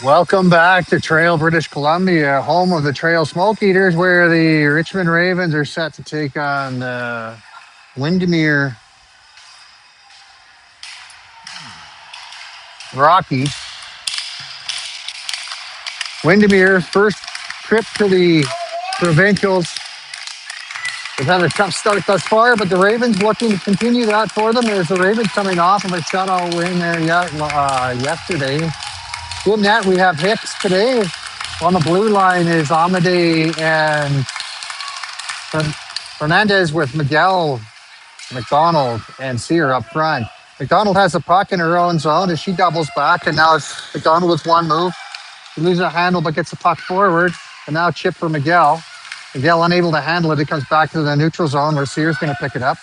Welcome back to Trail, British Columbia, home of the Trail Smoke Eaters, where the Richmond Ravens are set to take on the Windermere Rockies. Windermere, first trip to the Provincials. They've had a tough start thus far, but the Ravens looking to continue that for them. There's the Ravens coming off of a shutout win there yesterday. In that, we have Hicks today. On the blue line is Amade and Fernandez with Miguel, McDonald, and Sear up front. McDonald has the puck in her own zone as she doubles back, and now it's McDonald with one move. She loses a handle but gets the puck forward, and now chip for Miguel. Miguel unable to handle it. It comes back to the neutral zone where Sear's going to pick it up.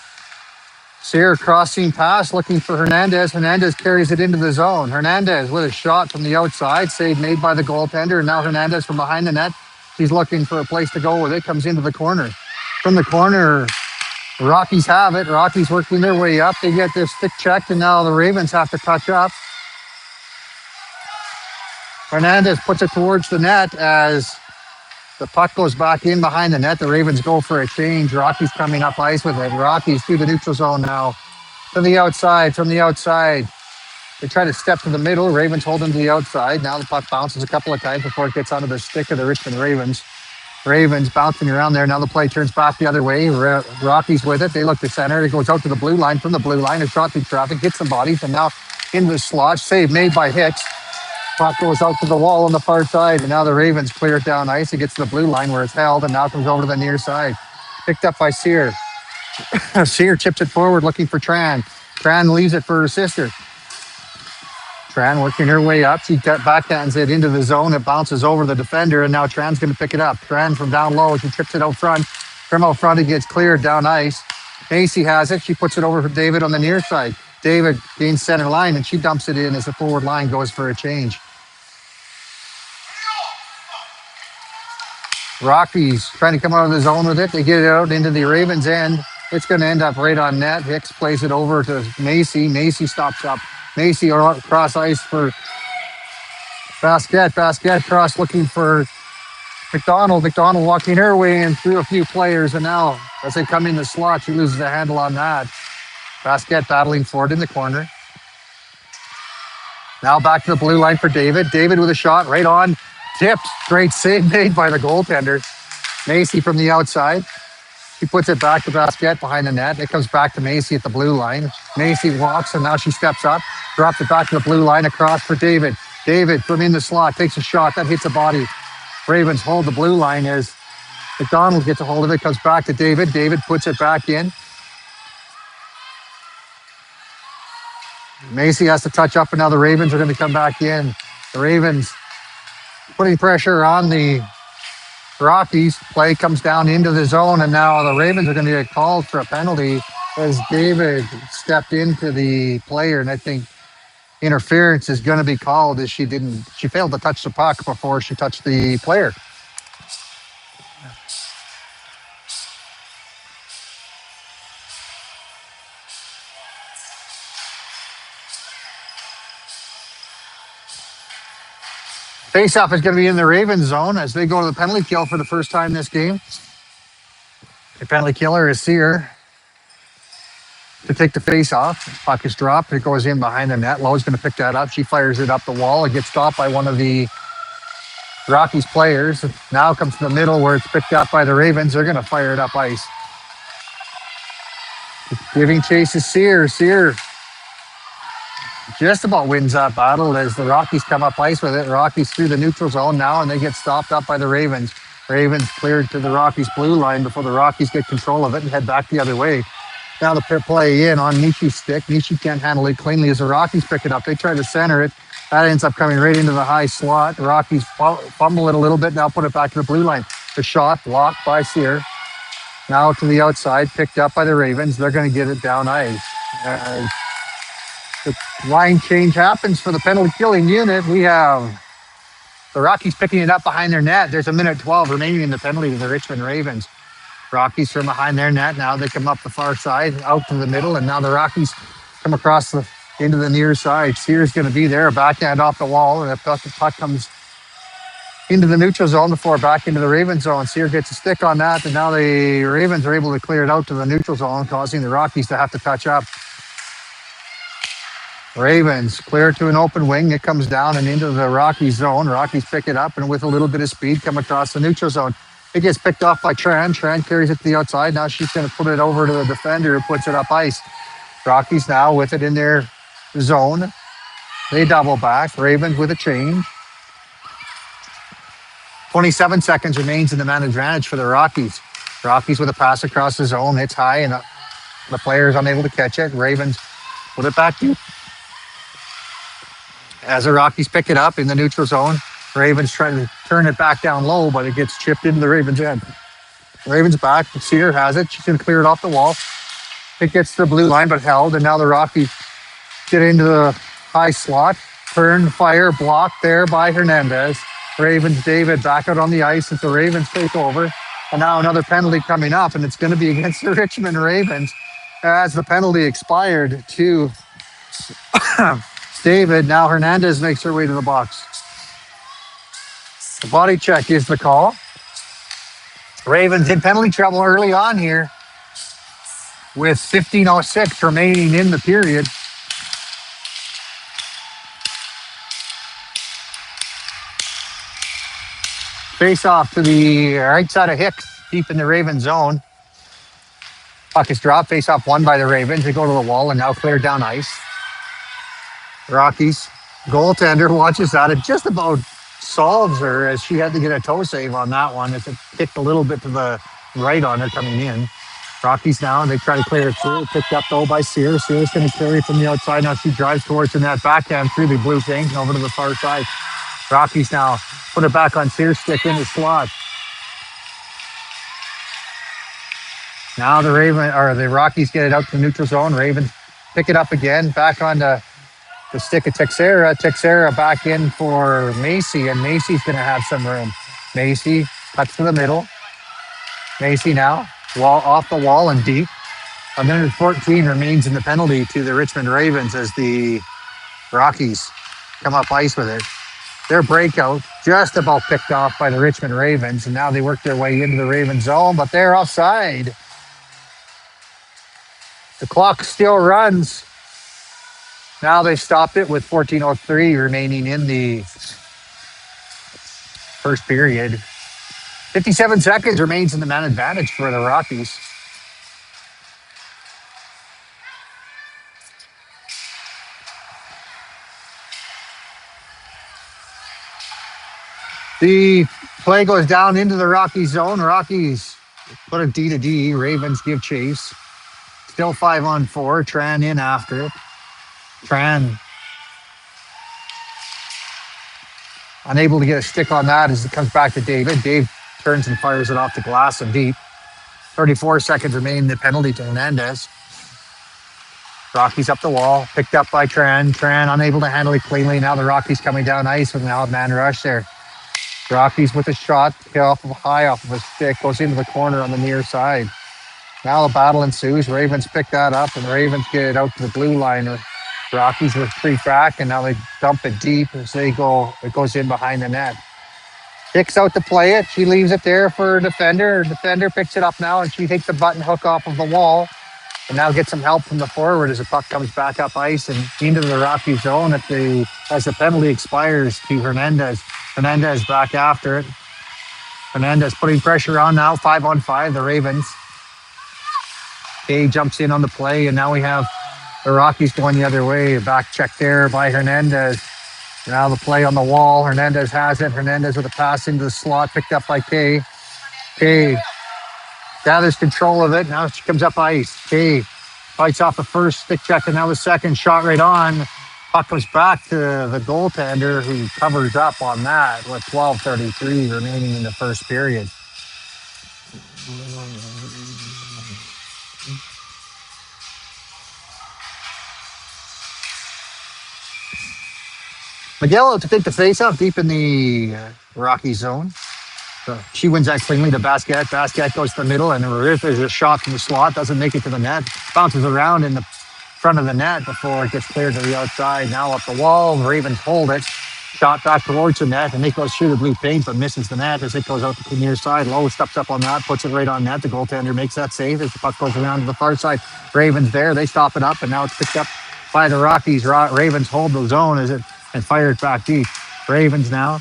Sear crossing pass looking for Hernandez. Hernandez carries it into the zone. Hernandez with a shot from the outside. Save made by the goaltender. And now Hernandez from behind the net. She's looking for a place to go with it. Comes into the corner. From the corner, the Rockies have it. Rockies working their way up. They get their stick checked, and now the Ravens have to touch up. Hernandez puts it towards the net as the puck goes back in behind the net. The Ravens go for a change. Rockies coming up ice with it. Rockies through the neutral zone now. To the outside, from the outside. They try to step to the middle. Ravens hold them to the outside. Now the puck bounces a couple of times before it gets onto the stick of the Richmond Ravens. Ravens bouncing around there. Now the play turns back the other way. Rockies with it. They look to center. It goes out to the blue line. From the blue line, a shot through traffic. Hits some bodies. And now into the slot. Save made by Hicks. Puck goes out to the wall on the far side, and now the Ravens clear it down ice. It gets to the blue line where it's held, and now comes over to the near side. Picked up by Sear. Sear chips it forward looking for Tran. Tran leaves it for her sister. Tran working her way up. She backhands it into the zone. It bounces over the defender, and now Tran's going to pick it up. Tran from down low. She trips it out front. From out front, it gets cleared down ice. Macy has it. She puts it over for David on the near side. David gains center line, and she dumps it in as the forward line goes for a change. Rockies trying to come out of the zone with it. They get it out into the Ravens' end. It's going to end up right on net. Hicks plays it over to Macy. Macy stops up. Macy across ice for Basquette. Basquette cross looking for McDonald. McDonald walking her way in through a few players. And now as they come in the slot, she loses the handle on that. Basquette battling for it in the corner. Now back to the blue line for David. David with a shot right on. Tipped. Great save made by the goaltender. Macy from the outside. She puts it back to Basquette behind the net. It comes back to Macy at the blue line. Macy walks, and now she steps up. Drops it back to the blue line across for David. David from in the slot takes a shot. That hits a body. Ravens hold the blue line as McDonald gets a hold of it. Comes back to David. David puts it back in. Macy has to touch up, and now the Ravens are going to come back in. The Ravens putting pressure on the Rockies. Play comes down into the zone, and now the Ravens are going to get called for a penalty as David stepped into the player, and I think interference is going to be called as she failed to touch the puck before she touched the player. Faceoff is going to be in the Ravens zone as they go to the penalty kill for the first time this game. The penalty killer is Sear to take the faceoff. Puck is dropped. It goes in behind the net. Lowe's going to pick that up. She fires it up the wall. It gets stopped by one of the Rockies players. Now comes to the middle where it's picked up by the Ravens. They're going to fire it up ice. Giving chase is Sear. Sear just about wins that battle as the Rockies come up ice with it. Rockies through the neutral zone now, and they get stopped up by the Ravens. Ravens cleared to the Rockies blue line before the Rockies get control of it and head back the other way. Now the play in on Nishi's stick. Nishi can't handle it cleanly as the Rockies pick it up. They try to center it. That ends up coming right into the high slot. The Rockies fumble it a little bit, now put it back to the blue line. The shot blocked by Sear. Now to the outside, picked up by the Ravens. They're going to get it down ice. The line change happens for the penalty killing unit. We have the Rockies picking it up behind their net. There's a minute 12 remaining in the penalty to the Richmond Ravens. Rockies from behind their net. Now they come up the far side, out to the middle, and now the Rockies come across the into the near side. Sears going to be there. Backhand off the wall. And if the puck comes into the neutral zone before back into the Ravens zone. Sear gets a stick on that. And now the Ravens are able to clear it out to the neutral zone, causing the Rockies to have to touch up. Ravens clear to an open wing. It comes down and into the Rockies zone. Rockies pick it up and with a little bit of speed come across the neutral zone. It gets picked off by Tran. Tran carries it to the outside. Now she's going to put it over to the defender who puts it up ice. Rockies now with it in their zone. They double back. Ravens with a change. 27 seconds remains in the man advantage for the Rockies. Rockies with a pass across the zone. It's high and the player is unable to catch it. Ravens with it back deep. As the Rockies pick it up in the neutral zone, Ravens try to turn it back down low, but it gets chipped into the Ravens' end. Ravens back. Sear has it. She's going to clear it off the wall. It gets to the blue line, but held. And now the Rockies get into the high slot. Turn, fire, blocked there by Hernandez. Ravens, David back out on the ice as the Ravens take over. And now another penalty coming up, and it's going to be against the Richmond Ravens as the penalty expired to David. Now Hernandez makes her way to the box. The body check is the call. Ravens in penalty trouble early on here with 15:06 remaining in the period. Face off to the right side of Hicks, deep in the Ravens zone. Puck is dropped, face off won by the Ravens. They go to the wall and now clear down ice. Rockies goaltender watches that. It just about solves her as she had to get a toe save on that one. It kicked a little bit to the right on her coming in. Rockies now, they try to clear it through. Picked up though by Sears. Sears going to carry from the outside. Now she drives towards the net, backhand through the blue tank over to the far side. Rockies now put it back on Sears' stick in the slot. Now the Rockies get it out to the neutral zone. Ravens pick it up again, back on the stick of Texera. Texera back in for Macy, and Macy's going to have some room. Macy cuts to the middle. Macy now off the wall and deep. A minute 14 remains in the penalty to the Richmond Ravens as the Rockies come up ice with it. Their breakout just about picked off by the Richmond Ravens, and now they work their way into the Ravens zone, but they're offside. The clock still runs. Now they stopped it with 14:03 remaining in the first period. 57 seconds remains in the man advantage for the Rockies. The play goes down into the Rockies zone. Rockies put a D to D. Ravens give chase. Still 5-on-4. Tran in after it. Tran unable to get a stick on that as it comes back to David. Dave turns and fires it off the glass and deep. 34 seconds remain in the penalty to Hernandez. Rockies up the wall. Picked up by Tran. Tran unable to handle it cleanly. Now the Rockies coming down ice with an odd man rush there. Rockies with a shot, high off of a stick, goes into the corner on the near side. Now the battle ensues. Ravens pick that up, and the Ravens get it out to the blue line. Rockies retreat back, and now they dump it deep as it goes in behind the net. Hicks out to play it. She leaves it there for a defender. Her defender picks it up now, and she takes the button hook off of the wall. And now get some help from the forward as the puck comes back up ice and into the Rockies zone as the penalty expires to Hernandez. Hernandez back after it. Hernandez putting pressure on now, 5-on-5, the Ravens. Kay jumps in on the play, and now we have the Rockies going the other way. A back check there by Hernandez. Now the play on the wall. Hernandez has it. Hernandez with a pass into the slot, picked up by Kay. Kay gathers control of it. Now she comes up ice. Kay fights off the first stick check, and now the second shot right on. Puck comes back to the goaltender who covers up on that with 12:33 remaining in the first period. Magello to take the face-off deep in the Rocky zone. So she wins that cleanly to Basquet. Basquet goes to the middle, and there's a shot from the slot. Doesn't make it to the net. Bounces around in the front of the net before it gets cleared to the outside. Now up the wall, the Ravens hold it. Shot back towards the net, and it goes through the blue paint, but misses the net as it goes out to the near side. Lowe steps up on that, puts it right on net. The goaltender makes that save as the puck goes around to the far side. Ravens there, they stop it up, and now it's picked up by the Rockies. Ravens hold the zone as it and fire it back deep. Ravens now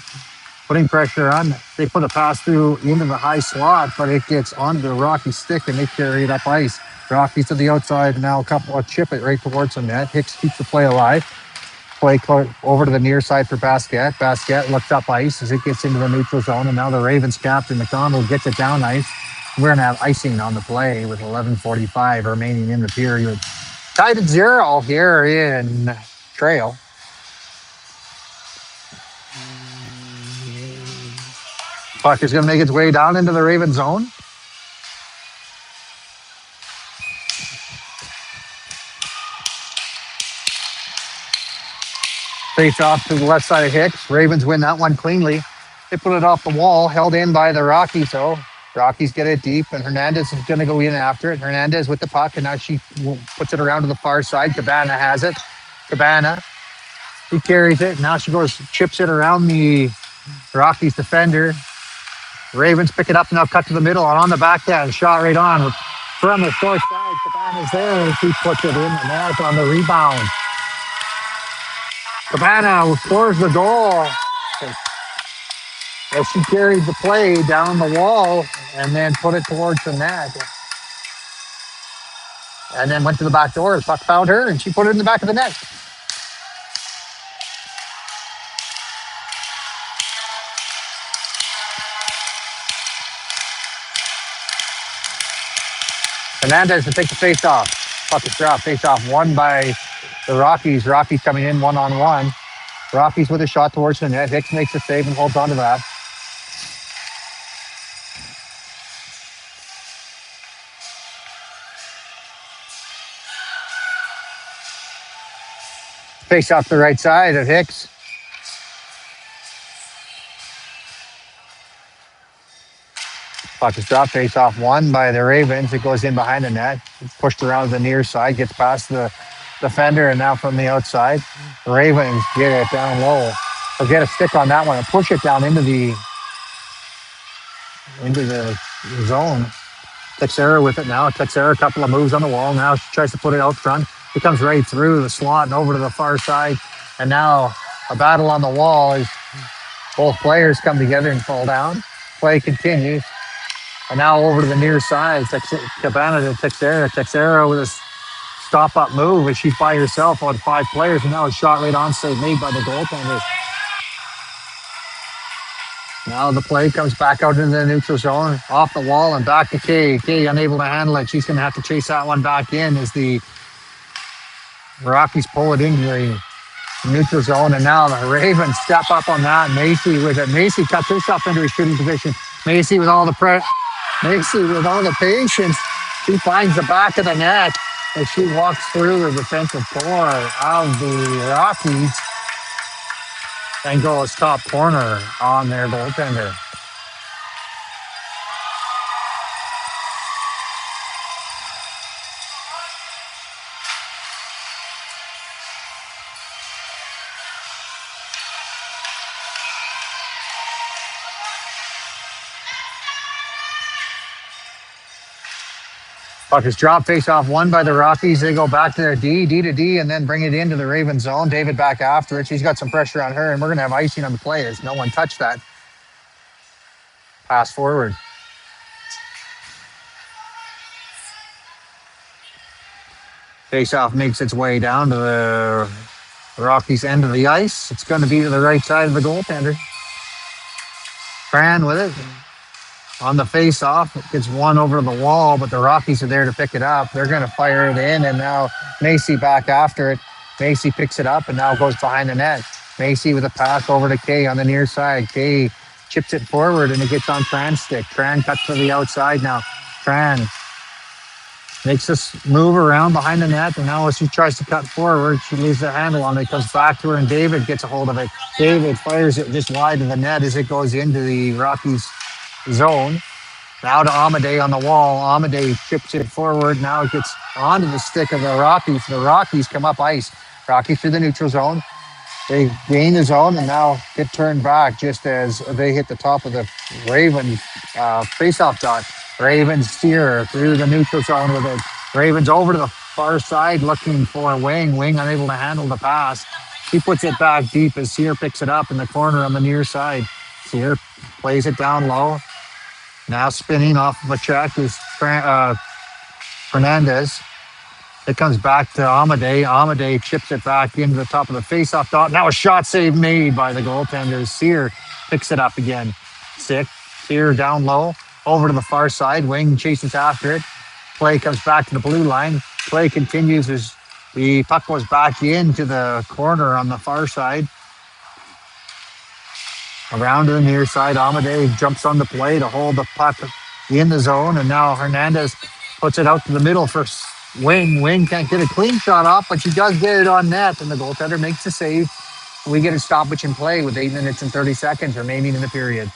putting pressure on. They put a pass through into the high slot, but it gets onto the Rockies stick, and they carry it up ice. Rockies to the outside now. A couple of chip it right towards the net. Hicks keeps the play alive. Play over to the near side for Basquet. Basquet looks up ice as it gets into the neutral zone, and now the Ravens captain McDonald gets it down ice. We're going to have icing on the play with 11:45 remaining in the period. Tied at 0 here in Trail. Puck is going to make its way down into the Raven zone. Face off to the left side of Hicks. Ravens win that one cleanly. They put it off the wall, held in by the Rockies. So Rockies get it deep, and Hernandez is going to go in after it. Hernandez with the puck, and now she puts it around to the far side. Cabana has it. Cabana, he carries it. Now she goes, chips it around the Rockies defender. Ravens pick it up, now cut to the middle, and on the backhand, shot right on. From the short side, Cabana's there, and she puts it in, and that's on the rebound. Cabana scores the goal as she carried the play down the wall and then put it towards the net. And then went to the back door. The puck found her, and she put it in the back of the net. Hernandez to take the face-off. Puck is dropped. Face-off won by the Rockies. Rockies coming in one-on-one. Rockies with a shot towards the net. Hicks makes a save and holds on to that. Face off the right side of Hicks. Puck is dropped. Face off won by the Ravens. It goes in behind the net. It's pushed around the near side. Gets past the defender, and now from the outside, the Ravens get it down low. They'll get a stick on that one and push it down into the zone. Texera with it now. Texera a couple of moves on the wall. Now she tries to put it out front. It comes right through the slot and over to the far side. And now a battle on the wall as both players come together and fall down. Play continues. And now over to the near side. Cabana to Texera. Texera with a stop-up move as she's by herself on 5 players. And now a shot right on save made by the goaltender. Now the play comes back out into the neutral zone, off the wall and back to Kay. Kay unable to handle it. She's going to have to chase that one back in as the Rockies pull it into the neutral zone. And now the Ravens step up on that. Macy with it. Macy cuts herself into a shooting position. Macy with all the patience. She finds the back of the net as she walks through the defensive core of the Rockies and goes top corner on their goaltender. Puck is dropped, face off won by the Rockies. They go back to their D to D, and then bring it into the Raven zone. David back after it. She's got some pressure on her, and we're going to have icing on the play as no one touched that. Pass forward. Face off makes its way down to the Rockies' end of the ice. It's going to be to the right side of the goaltender. Fran with it. On the face-off, it gets one over the wall, but the Rockies are there to pick it up. They're going to fire it in, and now Macy back after it. Macy picks it up and now goes behind the net. Macy with a pass over to Kay on the near side. Kay chips it forward, and it gets on Tran's stick. Tran cuts to the outside now. Tran makes this move around behind the net, and now as she tries to cut forward, she leaves the handle on it. It comes back to her, and David gets a hold of it. David fires it just wide of the net as it goes into the Rockies zone. Now to Amadei on the wall. Amadei chips it forward. Now it gets onto the stick of the Rockies. The Rockies come up ice. Rockies through the neutral zone. They gain the zone and now get turned back just as they hit the top of the Ravens face-off dot. Ravens steer through the neutral zone with it. Ravens over to the far side looking for Wing. Wing unable to handle the pass. He puts it back deep as Sear picks it up in the corner on the near side. Sear plays it down low. Now spinning off of a check is Fernandez. It comes back to Amadei. Amadei chips it back into the top of the faceoff dot. Now a shot save made by the goaltender. Sear picks it up again. Sear down low. Over to the far side. Wing chases after it. Play comes back to the blue line. Play continues as the puck goes back into the corner on the far side. Around to the near side. Amadei jumps on the play to hold the puck in the zone. And now Hernandez puts it out to the middle for Wing. Wing can't get a clean shot off, but she does get it on net. And the goaltender makes the save. We get a stoppage in play with 8 minutes and 30 seconds remaining in the period.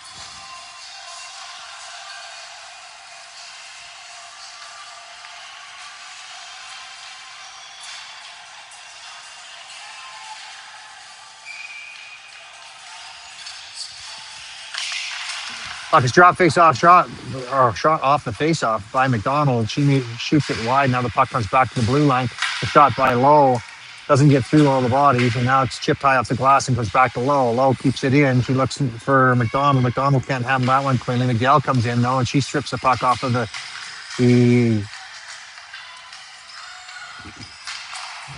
Puck is drop face off shot off the face off by McDonald. She shoots it wide. Now the puck comes back to the blue line. The shot by Lowe doesn't get through all the bodies, and now it's chipped high off the glass and goes back to Lowe. Lowe keeps it in. She looks for McDonald. McDonald can't handle that one cleanly. Miguel comes in though, and she strips the puck off of the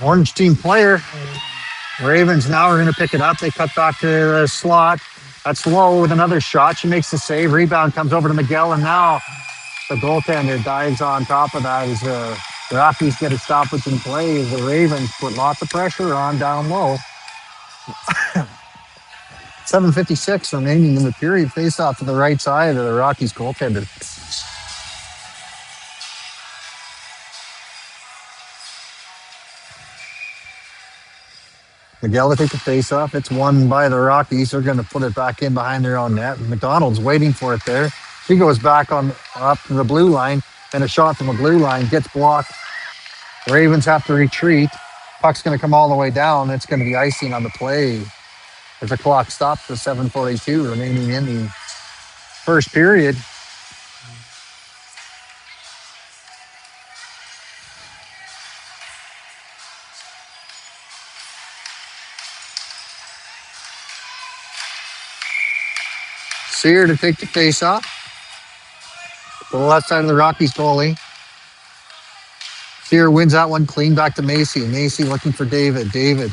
Orange team player. Ravens now are going to pick it up. They cut back to the slot. That's Lowe with another shot. She makes the save. Rebound comes over to Miguel, and now the goaltender dives on top of that as the Rockies get a stoppage in play as the Ravens put lots of pressure on down low. 7:56 remaining in the period. Face off to the right side of the Rockies goaltender. Miguel to take the face off. It's won by the Rockies. They're going to put it back in behind their own net. McDonald's waiting for it there. She goes back on up to the blue line, and a shot from the blue line gets blocked. The Ravens have to retreat. Puck's going to come all the way down. It's going to be icing on the play as the clock stops with 7:42 remaining in the first period. Sear to take the face off. To the left side of the Rockies goalie. Sear wins that one clean back to Macy. Macy looking for David. David.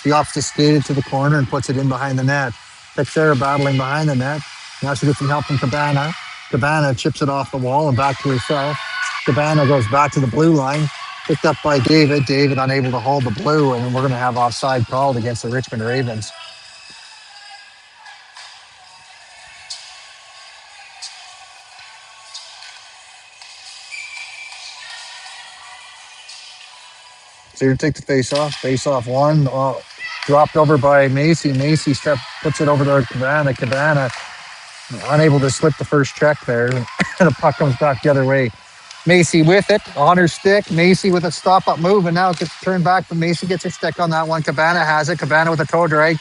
She obfuscated to the corner and puts it in behind the net. Texera battling behind the net. Now she gets some help from Cabana. Cabana chips it off the wall and back to herself. Cabana goes back to the blue line. Picked up by David. David unable to hold the blue, and we're going to have offside called against the Richmond Ravens. Sear take the face off. Face off one. Dropped over by Macy. Macy puts it over to Cabana. Cabana unable to slip the first check there. And the puck comes back the other way. Macy with it on her stick. Macy with a stop-up move, and now it gets turned back, but Macy gets her stick on that one. Cabana has it. Cabana with a toe drag,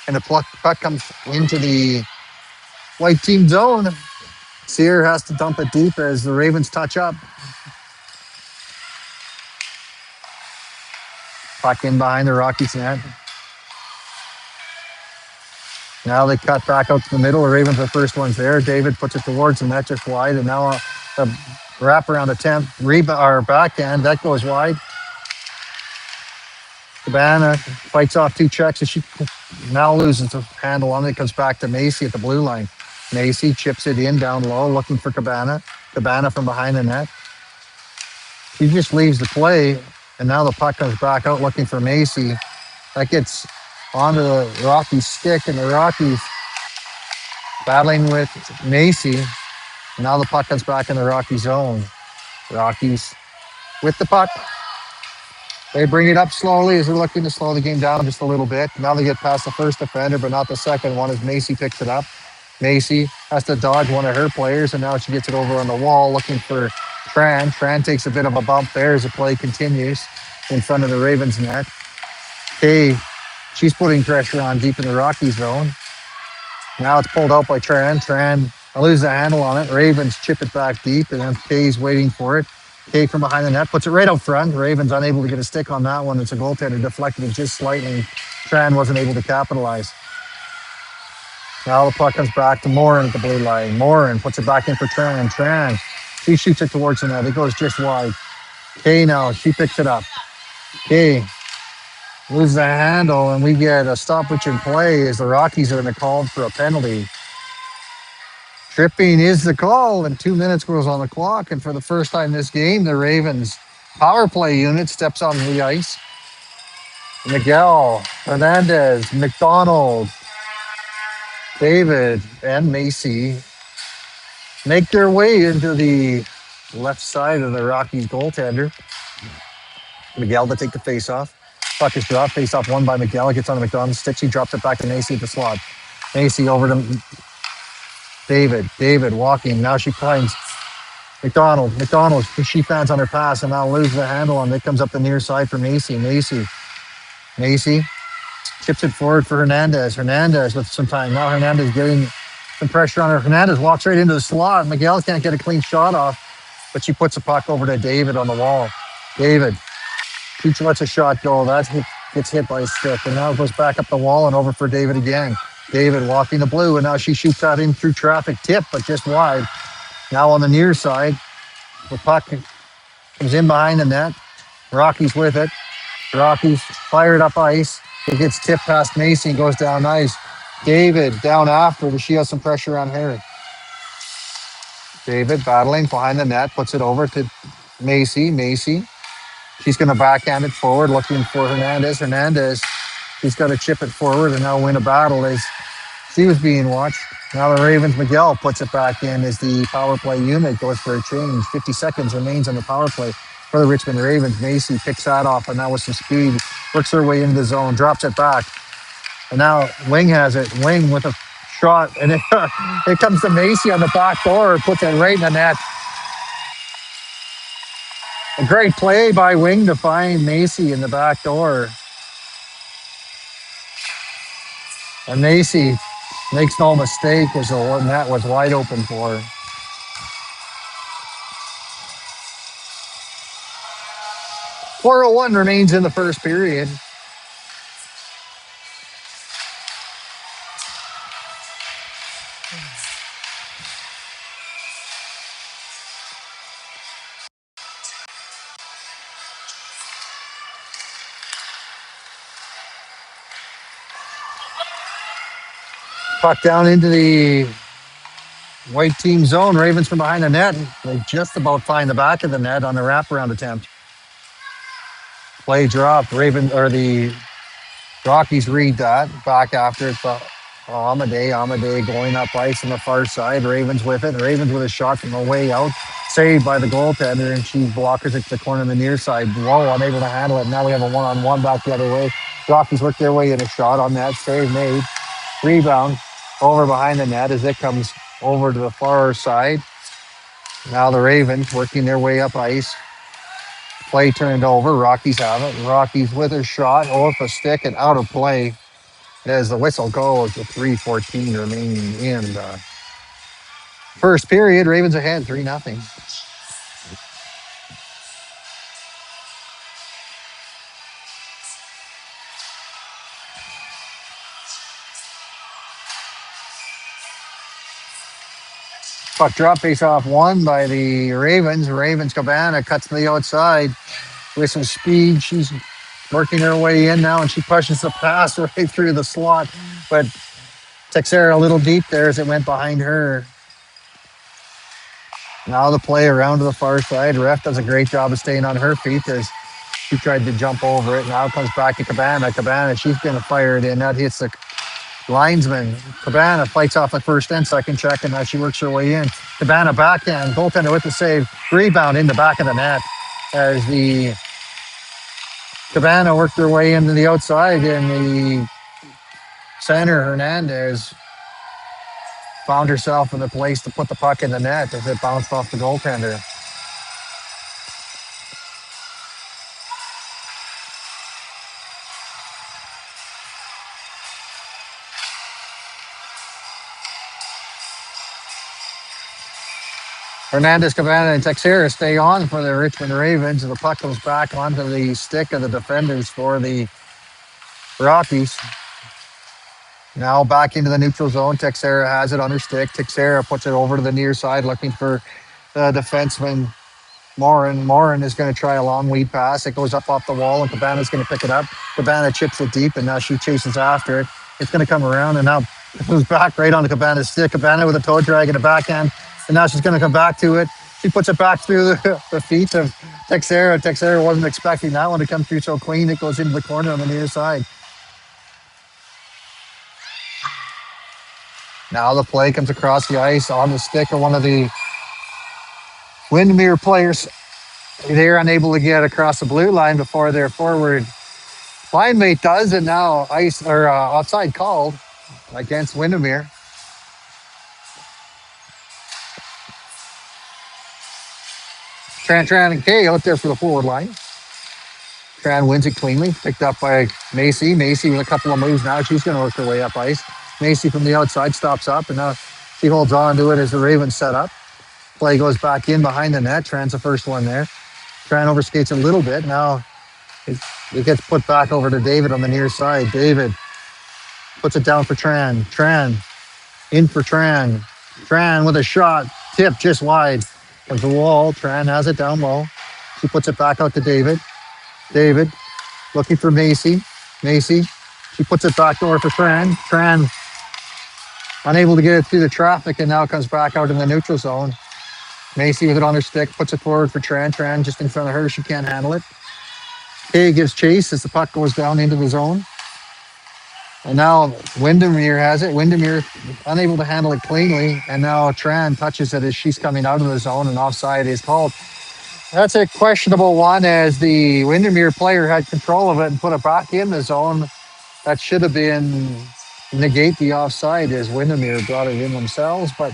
and the puck comes into the white team zone. Sear has to dump it deep as the Ravens touch up. Puck in behind the Rockies net. Now they cut back out to the middle. The Ravens are first ones there. David puts it towards the net just wide, and now a wraparound attempt, backhand, that goes wide. Cabana fights off two checks, and she now loses the handle on it. Comes back to Macy at the blue line. Macy chips it in down low, looking for Cabana. Cabana from behind the net. She just leaves the play, and now the puck comes back out looking for Macy. That gets onto the Rockies stick, and the Rockies battling with Macy. Now the puck comes back in the Rocky zone. Rockies with the puck. They bring it up slowly as they're looking to slow the game down just a little bit. Now they get past the first defender, but not the second one as Macy picks it up. Macy has to dodge one of her players, and now she gets it over on the wall looking for Tran. Tran takes a bit of a bump there as the play continues in front of the Ravens net. Kay, she's putting pressure on deep in the Rockies zone. Now it's pulled out by Tran. Tran loses the handle on it. Ravens chip it back deep, and then Kay's waiting for it. Kay from behind the net puts it right out front. Ravens unable to get a stick on that one. It's a goaltender deflected it just slightly. Tran wasn't able to capitalize. Now the puck comes back to Morin at the blue line. Morin puts it back in for Tran. Tran, she shoots it towards the net. It goes just wide. Kay now, she picks it up. Kay loses the handle, and we get a stoppage in play as the Rockies are going to call for a penalty. Tripping is the call, and 2 minutes goes on the clock. And for the first time this game, the Ravens power play unit steps on the ice. Miguel, Hernandez, McDonald, David, and Macy make their way into the left side of the Rockies goaltender. Miguel to take the face-off. Puck is dropped. Face-off won by Miguel. It gets on McDonald's stick. He drops it back to Macy at the slot. Macy over to David. David walking. Now she finds McDonald. McDonald, she fans on her pass and now loses the handle on it. Comes up the near side for Macy. Macy chips it forward for Hernandez. Hernandez with some time. Now Hernandez getting some pressure on her. Hernandez walks right into the slot. Miguel can't get a clean shot off, but she puts the puck over to David on the wall. David. She lets a shot go. Gets hit by a stick, and now it goes back up the wall and over for David again. David walking the blue, and now she shoots that in through traffic, tip, but just wide. Now on the near side, the puck comes in behind the net. Rockies with it. Rockies fired up ice. It gets tipped past Macy and goes down ice. David down after, but she has some pressure on her. David battling behind the net, puts it over to Macy. Macy. She's going to backhand it forward, looking for Hernandez. Hernandez, she's got to chip it forward and now win a battle as she was being watched. Now the Ravens, Miguel puts it back in as the power play unit goes for a change. 50 seconds remains on the power play for the Richmond Ravens. Macy picks that off, and now with some speed, works her way into the zone, drops it back. And now Wing has it. Wing with a shot, and it comes to Macy on the back door, puts it right in the net. A great play by Wing to find Macy in the back door. And Macy makes no mistake as the net was wide open for her. 4:01 remains in the first period. Puck down into the white team zone. Ravens from behind the net. They just about find the back of the net on the wraparound attempt. Play dropped. The Rockies read that back after it. Amade going up ice on the far side. Ravens with it. Ravens with a shot from the way out. Saved by the goaltender, and she blockers it to the corner on the near side. Whoa, unable to handle it. Now we have a one-on-one back the other way. Rockies work their way in a shot on that. Save made. Rebound over behind the net as it comes over to the far side. Now the Ravens working their way up ice. Play turned over. Rockies have it. Rockies with a shot off a stick and out of play as the whistle goes with 3:14 remaining in the first period. Ravens ahead 3-0. Puck drop, face off won by the Ravens. Ravens Cabana cuts to the outside with some speed. She's working her way in now, and she pushes the pass right through the slot, but Texera a little deep there as it went behind her. Now the play around to the far side. Ref does a great job of staying on her feet as she tried to jump over it. Now it comes back to Cabana. Cabana, she's going to fire it in. That hits the linesman. Cabana fights off the first and second check, and now she works her way in. Cabana backhand, goaltender with the save. Rebound in the back of the net as the Cabana worked their way into the outside, and the center, Hernandez, found herself in the place to put the puck in the net as it bounced off the goaltender. Hernandez, Cabana, and Texera stay on for the Richmond Ravens. And the puck comes back onto the stick of the defenders for the Rockies. Now back into the neutral zone. Texera has it on her stick. Texera puts it over to the near side looking for the defenseman Morin. Morin is going to try a long lead pass. It goes up off the wall, and Cabana's going to pick it up. Cabana chips it deep, and now she chases after it. It's going to come around, and now it goes back right onto Cabana's stick. Cabana with a toe drag and a backhand, and now she's going to come back to it. She puts it back through the feet of Texera. Texera wasn't expecting that one to come through so clean. It goes into the corner on the near side. Now the play comes across the ice on the stick of one of the Windermere players. They're unable to get across the blue line before their forward line mate does, and now ice or offside called against Windermere. Tran and Kay out there for the forward line. Tran wins it cleanly, picked up by Macy. Macy with a couple of moves now. She's going to work her way up ice. Macy from the outside stops up, and now she holds on to it as the Ravens set up. Play goes back in behind the net. Tran's the first one there. Tran overskates a little bit. Now it gets put back over to David on the near side. David puts it down for Tran. Tran in for Tran. Tran with a shot. Tip just wide of the wall. Tran has it down low. She puts it back out to David. David looking for Macy. Macy. She puts it back over for Tran. Tran unable to get it through the traffic and now comes back out in the neutral zone. Macy with it on her stick, puts it forward for Tran. Tran just in front of her. She can't handle it. Kay gives chase as the puck goes down into the zone. And now Windermere has it. Windermere unable to handle it cleanly. And now Tran touches it as she's coming out of the zone and offside is called. That's a questionable one as the Windermere player had control of it and put it back in the zone. That should have been negate the offside as Windermere brought it in themselves. But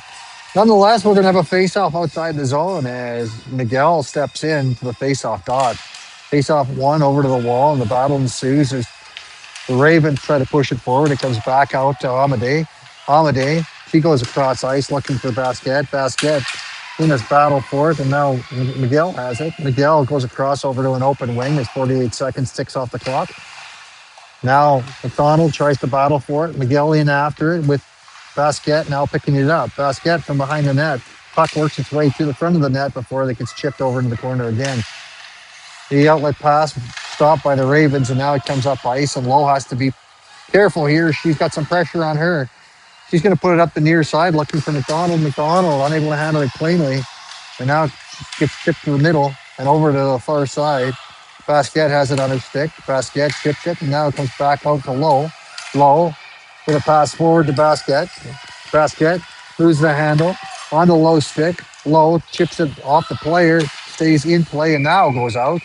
nonetheless, we're going to have a face-off outside the zone as Miguel steps in to the face-off dot. Face-off one over to the wall and the battle ensues. There's the Ravens try to push it forward. It comes back out to Amadei. Amadei, she goes across ice looking for Basquet. Basquet in this battle for it, and now Miguel has it. Miguel goes across over to an open wing. There's 48 seconds, ticks off the clock. Now McDonald tries to battle for it. Miguel in after it with Basquet now picking it up. Basquet from behind the net. Puck works its way to the front of the net before it gets chipped over into the corner again. The outlet pass stopped by the Ravens, and now it comes up ice, and Lowe has to be careful here. She's got some pressure on her. She's going to put it up the near side, looking for McDonald. McDonald unable to handle it cleanly, and now it gets chipped to the middle and over to the far side. Basquet has it on her stick. Basquet chips it, and now it comes back out to Lowe. Lowe with a pass forward to Basquet. Basquet loses the handle onto Lowe's stick. Lowe chips it off the player, stays in play, and now goes out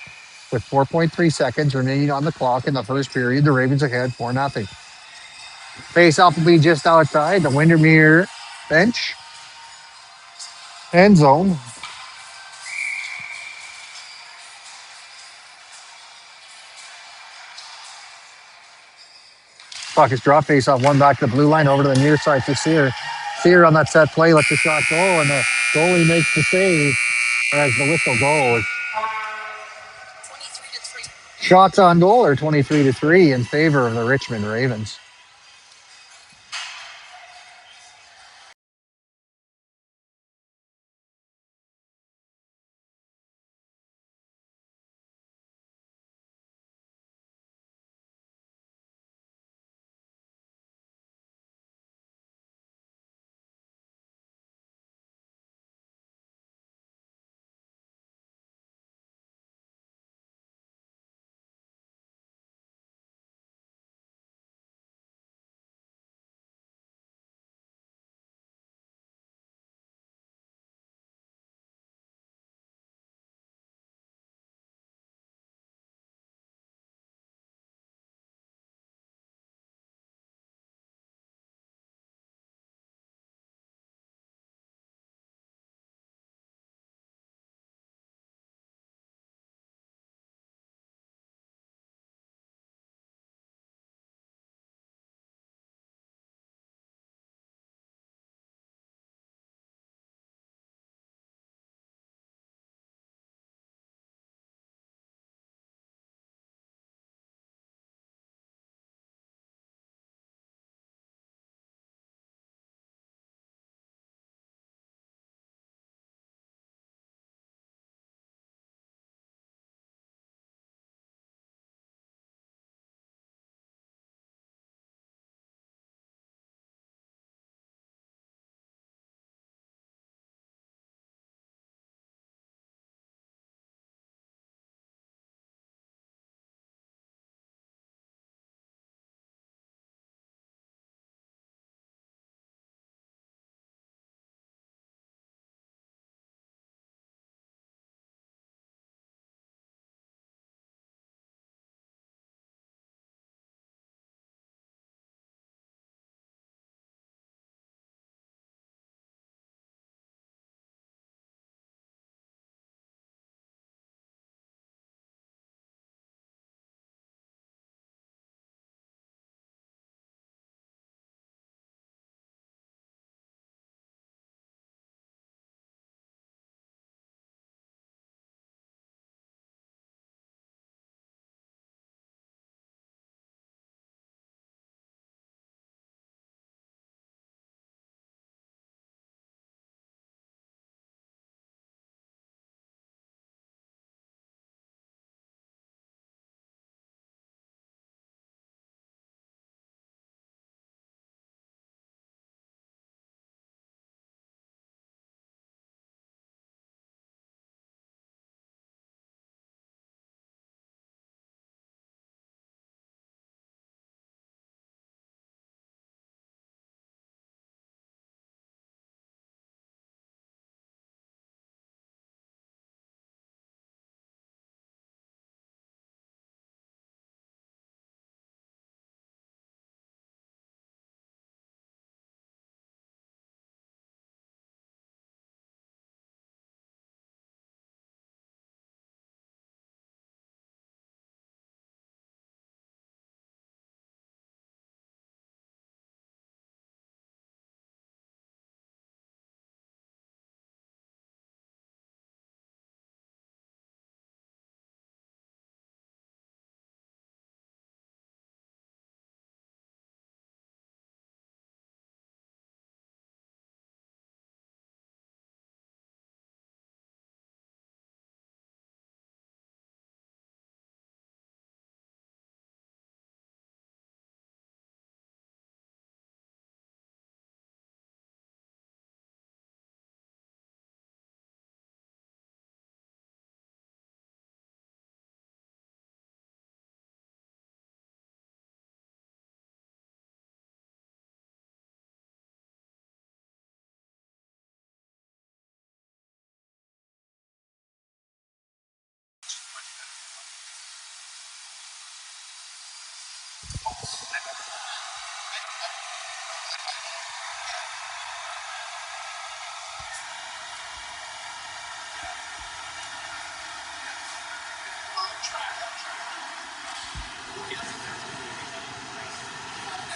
with 4.3 seconds remaining on the clock in the first period. The Ravens ahead 4-0. Face-off will be just outside the Windermere bench. End zone. Puck is dropped. Face-off one back to the blue line over to the near side to Sear. Sear on that set play lets the shot go, and the goalie makes the save as the whistle goes. Shots on goal are 23-3 in favor of the Richmond Ravens.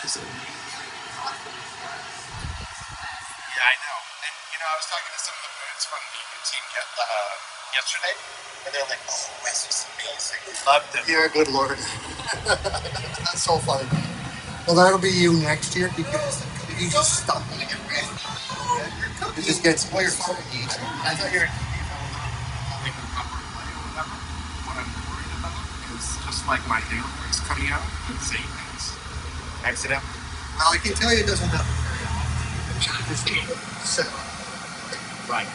Yeah, I know. And I was talking to some of the parents from the team yesterday, and they're like, "Oh, this is amazing. Loved it." Yeah, good lord. That's so funny. Well, that'll be you next year because you just stop when you get ready. It just gets weird. I thought you were like a rubber play or whatever. What I'm worried about is just like my nail is coming out, the same things. Accident. Well, I can tell you it doesn't happen very often. So, Right.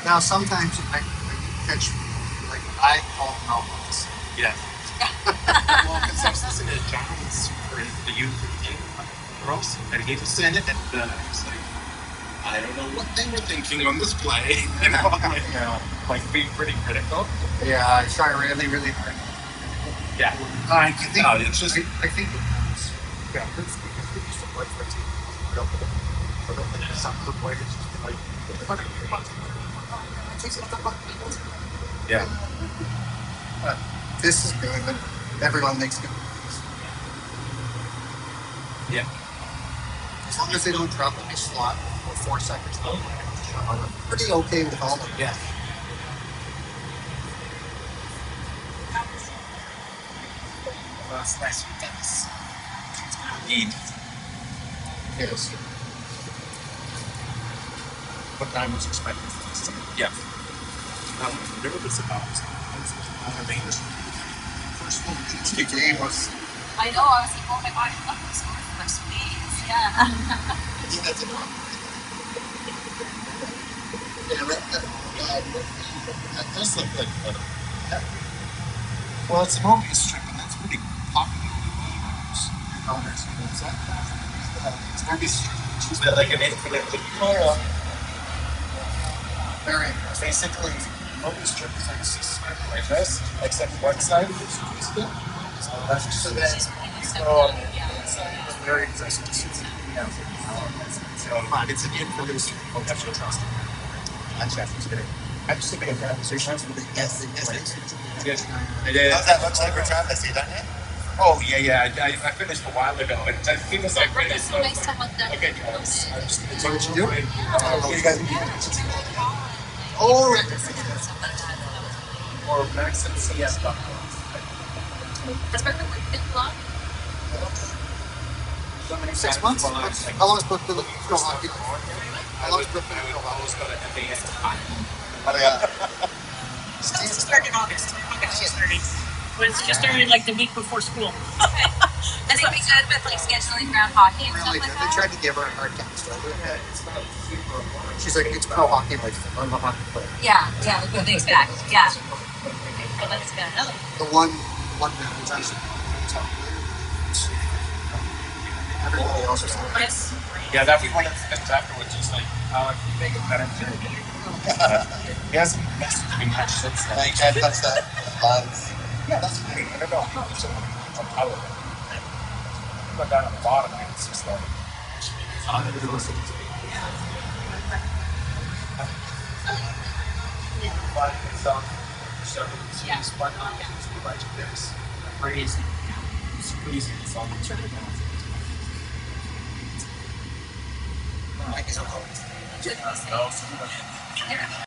now, sometimes I catch, like, I call them out once. Yeah. Well, because I was listening to John's for the youth girls, and he was saying it, and he was like, I don't know what they were thinking on this play. Like being pretty critical. Yeah, I try really, really hard. Yeah. I think, No, it's just I think yeah, it's because we used to play for a team. We don't play. So some of the players just be like, yeah. but this is good. Everyone makes good moves. Yeah. As long as they don't drop any slot or 4 seconds, I'm pretty okay with all of them. Yeah. Well, that's nice. That's indeed. Yes. What I was expecting for this time. Yeah. I'm nervous about it. First one, the game was. I know, I was like, oh my gosh, I love this score for space. Yeah. I think that's a problem. Yeah, That does look like well, it's an Mobius strip, and that's pretty popular with gamers. Owners, it's Mobius strip. Is that like an infinite video? very Basically, Mobius strip is like like this, except one side is twisted. So then, very impressive. yeah. So, it's an infinite strip. Oh, that's what trust. I'm kidding. I just think of conversations with the yes. I did. How's that look like for Travis? You done yet? Oh yeah. I finished a while ago. It was like It's so nice to have that. okay. Is that what you do? What you guys? Oh, Or Max and CS.com. That's perfect. Good luck. 6 months? How long is Brooklyn pro hockey? How long is Brooklyn pro hockey? Always go to MBS. Oh, yeah. It started in August. Just started like the week before school. I think we good with like scheduling around hockey and Really stuff good. like They that. tried to give her a hard time. She's like, it's pro hockey. Like, I'm a hockey player. Yeah, like what they expect. Yeah. Oh, that's good. The one man who's actually everybody else is like, Yes. Yeah, that'd be one of the things afterwards. Is like, you make it better. He hasn't messaged me much since then. you can't touch that. Yeah, that's great. I don't know. It's a power. But down at the bottom, it's just like. Crazy. It's crazy. It's all Yeah.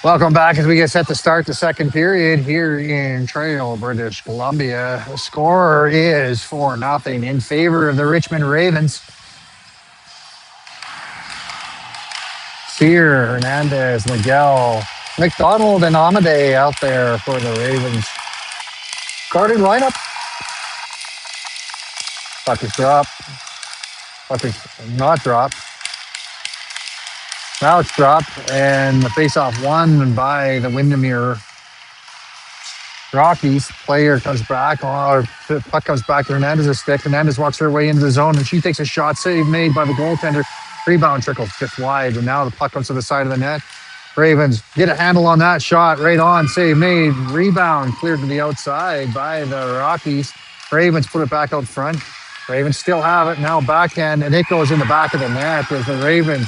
Welcome back as we get set to start the second period here in Trail, British Columbia. The score is 4-0 in favor of the Richmond Ravens. Sear, Hernandez, Miguel, McDonald, and Amade out there for the Ravens. Starting lineup. Puck is dropped. Puck is not dropped. Now it's dropped, and the face-off won by the Windermere Rockies. Player comes back, or the puck comes back to Hernandez's stick. Hernandez walks her way into the zone, and she takes a shot. Save made by the goaltender. Rebound trickles just wide, and now the puck comes to the side of the net. Ravens get a handle on that shot. Right on. Save made. Rebound cleared to the outside by the Rockies. Ravens put it back out front. Ravens still have it. Now backhand, and it goes in the back of the net as the Ravens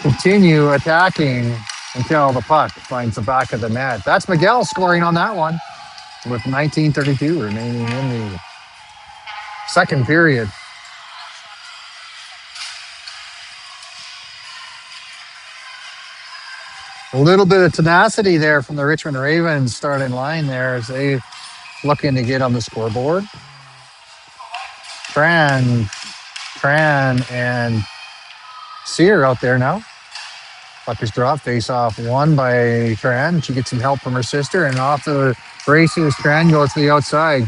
continue attacking until the puck finds the back of the net. That's Miguel scoring on that one with 19:32 remaining in the second period. A little bit of tenacity there from the Richmond Ravens starting line there as they looking to get on the scoreboard. Tran, and Sear out there now. Puck is dropped, face off won by Tran. She gets some help from her sister, and off the races, Tran goes to the outside.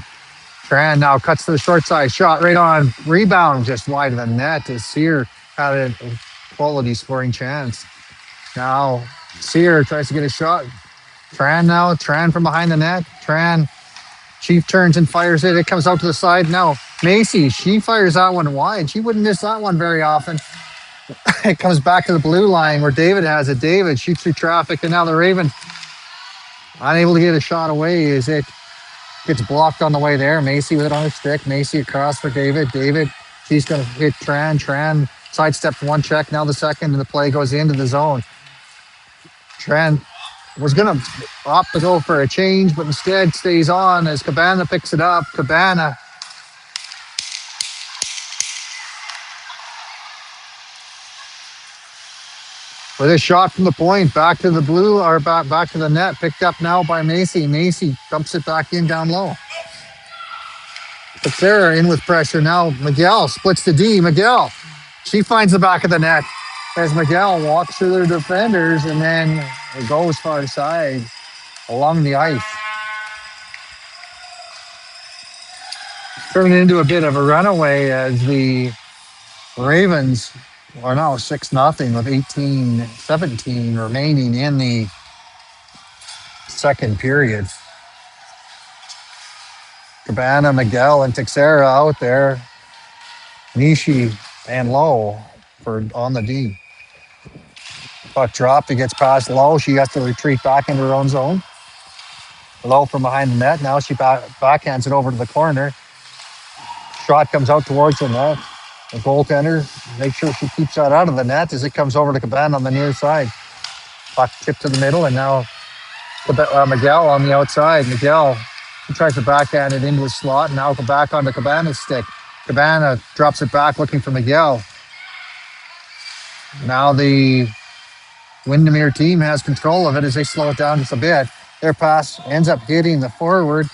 Tran now cuts to the short side, shot right on, rebound just wide of the net as Sear had a quality scoring chance. Now Sear tries to get a shot. Tran from behind the net. Tran, Chief turns and fires it. It comes out to the side. Now Macy, she fires that one wide. She wouldn't miss that one very often. It comes back to the blue line where David has it. David shoots through traffic, and now the Ravens unable to get a shot away as it gets blocked on the way there. Macy with it on her stick. Macy across for David. David, she's going to hit Tran. Tran sidesteps one check, now the second, and the play goes into the zone. Tran was going to opt to go for a change, but instead stays on as Cabana picks it up. Cabana with a shot from the point, back to the blue, or back to the net, picked up now by Macy. Macy dumps it back in down low. Sarah in with pressure now. Miguel splits the D. Miguel, she finds the back of the net as Miguel walks through their defenders and then it goes far side along the ice. Turning into a bit of a runaway as the Ravens are now 6-0 with 18-17 remaining in the second period. Cabana, Miguel, and Texera out there. Nishi and Lowe for on the D. Puck dropped. It gets past Lowe. She has to retreat back into her own zone. Lowe from behind the net. Now she backhands it over to the corner. Shot comes out towards the net. The goaltender makes sure she keeps that out of the net as it comes over to Cabana on the near side. Puck tipped to the middle, and now Miguel on the outside. Miguel tries to backhand it into a slot, and now go back onto Cabana's stick. Cabana drops it back looking for Miguel. Now the Windermere team has control of it as they slow it down just a bit. Their pass ends up hitting the forward.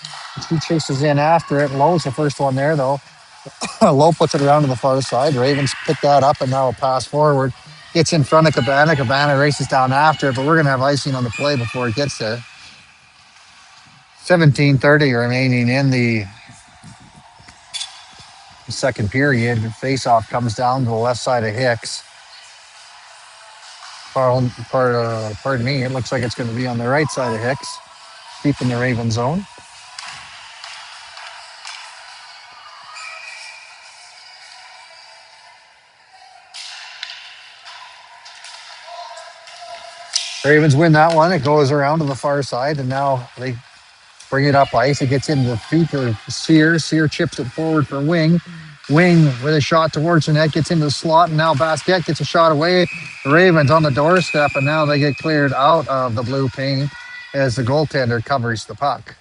She chases in after it. Lowe's the first one there, though. Lowe puts it around to the far side. Ravens pick that up, and now a pass forward. Gets in front of Cabana. Cabana races down after it, but we're going to have icing on the play before it gets there. 17:30 remaining in the second period. Face-off comes down to the left side of Hicks. Pardon me. It looks like it's going to be on the right side of Hicks, deep in the Raven zone. Ravens win that one. It goes around to the far side, and now they bring it up ice. It gets into the feet of Sear. Sear chips it forward for Wing. Wing with a shot towards the net, gets into the slot, and now Basquette gets a shot away. The Ravens on the doorstep, and now they get cleared out of the blue paint as the goaltender covers the puck.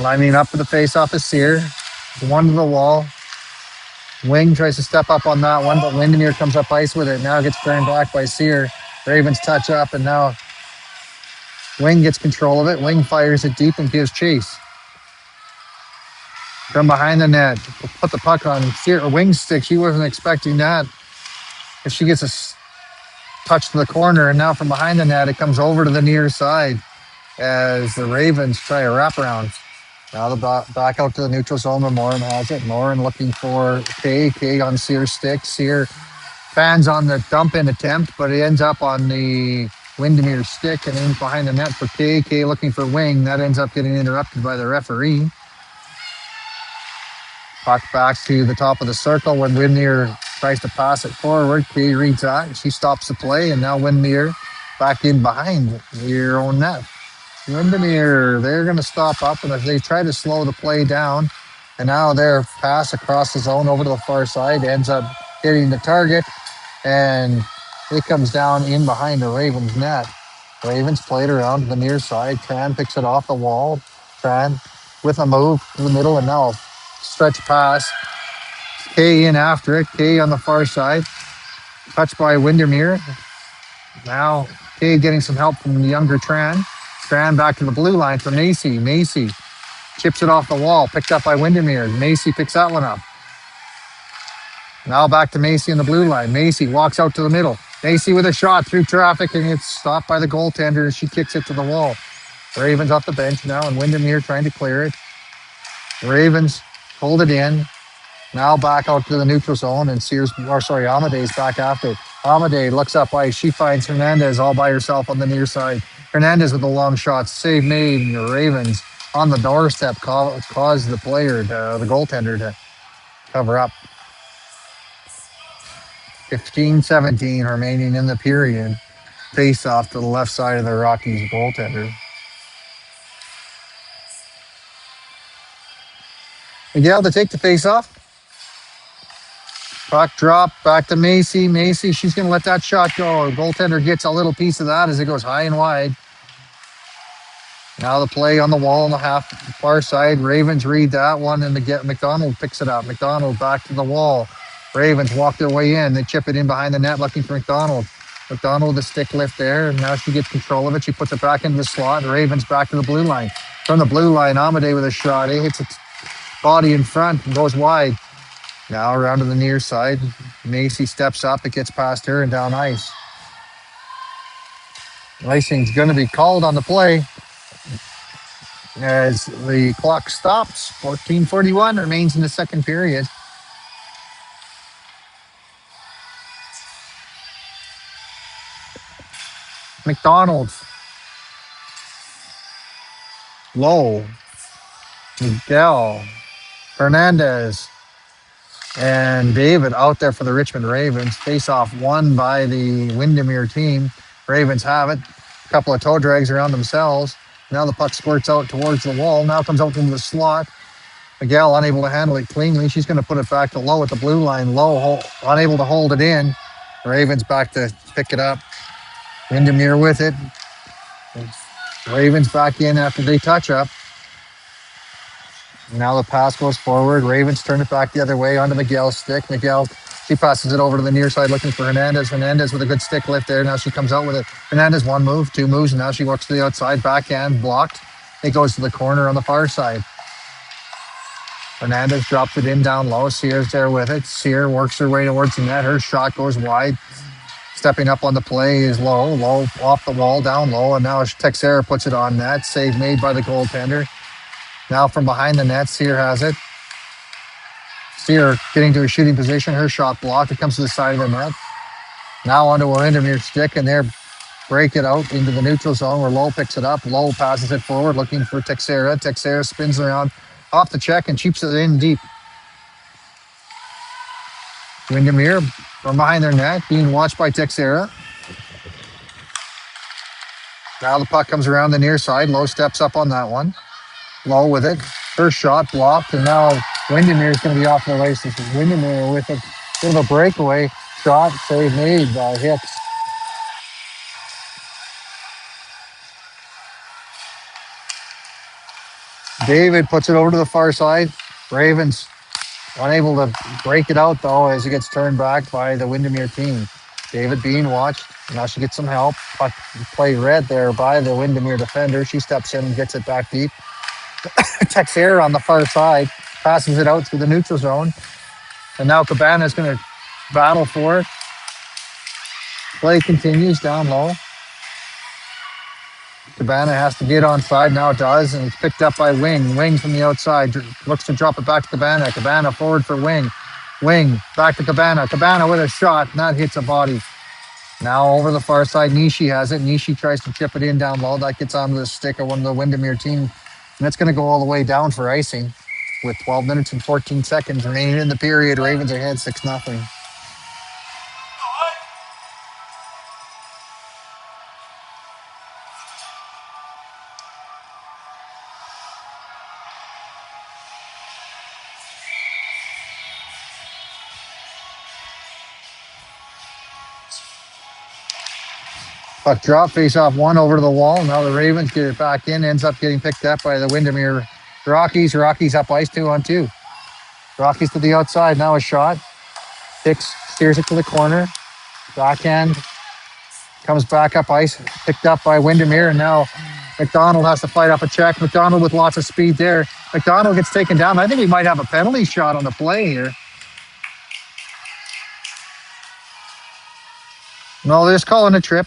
Lining up for the face-off is Sear. One to the wall. Wing tries to step up on that one, but Windermere comes up ice with it. Now gets turned back by Sear. Ravens touch up, and now Wing gets control of it. Wing fires it deep and gives chase. From behind the net, put the puck on Sear, Wing's stick. She wasn't expecting that. If she gets a touch to the corner, and now from behind the net, it comes over to the near side as the Ravens try a wraparound. Now the back out to the neutral zone where Morin has it. Morin looking for Kay. Kay on Sear's stick. Sear fans on the dump in attempt, but it ends up on the Windermere stick and in behind the net for Kay. Kay looking for Wing. That ends up getting interrupted by the referee. Puck back to the top of the circle when Windermere tries to pass it forward. Kay reads that. She stops the play, and now Windermere back in behind your own net. Windermere, they're going to stop up, and if they try to slow the play down, and now their pass across the zone over to the far side ends up hitting the target, and it comes down in behind the Ravens net. Ravens played around to the near side. Tran picks it off the wall. Tran with a move to the middle, and now stretch pass. Kay in after it. Kay on the far side. Touched by Windermere. Now Kay getting some help from the younger Tran. Tran back to the blue line for Macy. Macy chips it off the wall. Picked up by Windermere. Macy picks that one up. Now back to Macy in the blue line. Macy walks out to the middle. Macy with a shot through traffic, and it's stopped by the goaltender as she kicks it to the wall. Ravens off the bench now, and Windermere trying to clear it. Ravens hold it in. Now back out to the neutral zone, and Amade's back after it. Amade looks up ice. She finds Hernandez all by herself on the near side. Hernandez with a long shot. Save made, and the Ravens on the doorstep caused the goaltender to cover up. 15-17 remaining in the period. Face off to the left side of the Rockies goaltender. Miguel to take the face off. Puck drop back to Macy. Macy, she's going to let that shot go. The goaltender gets a little piece of that as it goes high and wide. Now the play on the wall on the far side. Ravens read that one, and McDonald picks it up. McDonald back to the wall. Ravens walk their way in. They chip it in behind the net looking for McDonald. McDonald, the stick lift there, and now she gets control of it. She puts it back into the slot. The Ravens back to the blue line. From the blue line, Amade with a shot. He hits its body in front and goes wide. Now around to the near side. Macy steps up. It gets past her and down ice. Icing's going to be called on the play as the clock stops. 14:41 remains in the second period. McDonald. Lowe. Miguel. Hernandez. And David out there for the Richmond Ravens. Face-off won by the Windermere team. Ravens have it. A couple of toe drags around themselves. Now the puck squirts out towards the wall. Now comes out into the slot. Miguel unable to handle it cleanly. She's going to put it back to Lowe at the blue line. Lowe unable to hold it in. Ravens back to pick it up. Windermere with it. Ravens back in after they touch up. Now the pass goes forward. Ravens turn it back the other way onto Miguel's stick. Miguel, she passes it over to the near side looking for Hernandez. Hernandez with a good stick lift there. Now she comes out with it. Hernandez one move, two moves, and now she works to the outside. Backhand blocked. It goes to the corner on the far side. Hernandez drops it in down low. Sear's there with it. Sear works her way towards the net. Her shot goes wide. Stepping up on the play is Lowe. Lowe off the wall, down low, and now Texera puts it on net. Save made by the goaltender. Now from behind the net, Sear has it. Sear getting to a shooting position. Her shot blocked. It comes to the side of the net. Now onto a Windermere stick, and they're break it out into the neutral zone where Lowe picks it up. Lowe passes it forward looking for Texera. Texera spins around off the check and cheaps it in deep. Windermere from behind their net, being watched by Texera. Now the puck comes around the near side. Lowe steps up on that one. Lowe with it. First shot blocked, and now Windermere is going to be off the races. Windermere with a bit of a breakaway shot. Save made by Hicks. David puts it over to the far side. Ravens unable to break it out though as it gets turned back by the Windermere team. David being watched. Now she gets some help. Puck play red there by the Windermere defender. She steps in and gets it back deep. Texier on the far side. Passes it out through the neutral zone. And now Cabana is going to battle for it. Play continues down low. Cabana has to get on side. Now it does. And it's picked up by Wing. Wing from the outside. Looks to drop it back to Cabana. Cabana forward for Wing. Wing back to Cabana. Cabana with a shot. And that hits a body. Now over the far side, Nishi has it. Nishi tries to chip it in down low. That gets onto the stick of one of the Windermere team. And that's going to go all the way down for icing with 12 minutes and 14 seconds remaining in the period. Ravens ahead 6-0. Puck drop, face off one over to the wall. Now the Ravens get it back in, ends up getting picked up by the Windermere Rockies. Rockies up ice 2-on-2. Rockies to the outside, now a shot. Hicks steers it to the corner. Backhand comes back up ice, picked up by Windermere, and now McDonald has to fight off a check. McDonald with lots of speed there. McDonald gets taken down. I think we might have a penalty shot on the play here. No, they're just calling a trip.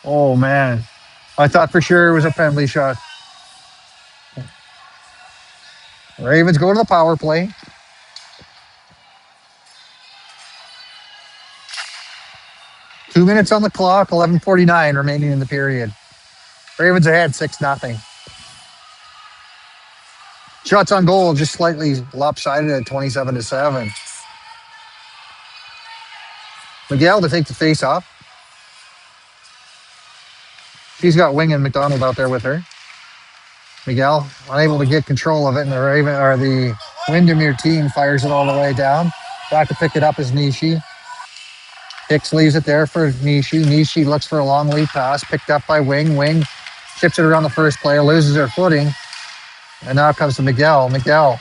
Oh, man. I thought for sure it was a penalty shot. Ravens go to the power play. Two minutes on the clock, 11:49 remaining in the period. Ravens ahead 6-0. Shots on goal just slightly lopsided at 27-7. Miguel to take the face off. She's got Wing and McDonald out there with her. Miguel unable to get control of it, and the Windermere team fires it all the way down. Back to pick it up is Nishi. Hicks leaves it there for Nishi. Nishi looks for a long lead pass, picked up by Wing. Wing chips it around the first player, loses her footing, and now it comes to Miguel. Miguel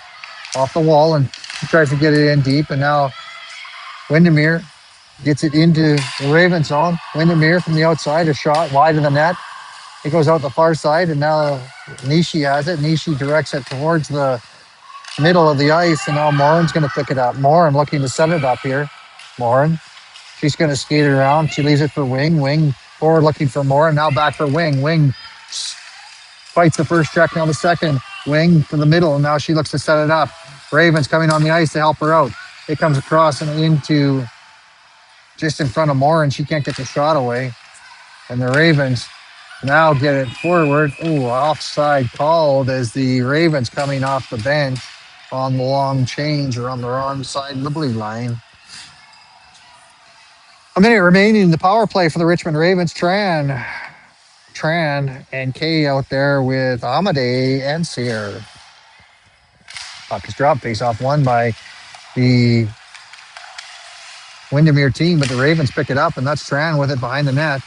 off the wall and tries to get it in deep, and now Windermere gets it into the Ravens zone. Windermere from the outside, a shot wide of the net. It goes out the far side, and now Nishi has it. Nishi directs it towards the middle of the ice, and now Morin's going to pick it up. Morin looking to set it up here. Morin, she's going to skate it around. She leaves it for Wing. Wing forward looking for Morin. Now back for Wing. Wing fights the first check, now the second. Wing to the middle, and now she looks to set it up. Ravens coming on the ice to help her out. It comes across and into just in front of Morin. She can't get the shot away. And the Ravens now get it forward. Ooh, offside called as the Ravens coming off the bench on the long change or on the wrong side of the blue line. A minute remaining in the power play for the Richmond Ravens. Tran and Kay out there with Amadei and Sear. Puck is dropped, face off one by the Windermere team, but the Ravens pick it up, and that's Tran with it behind the net.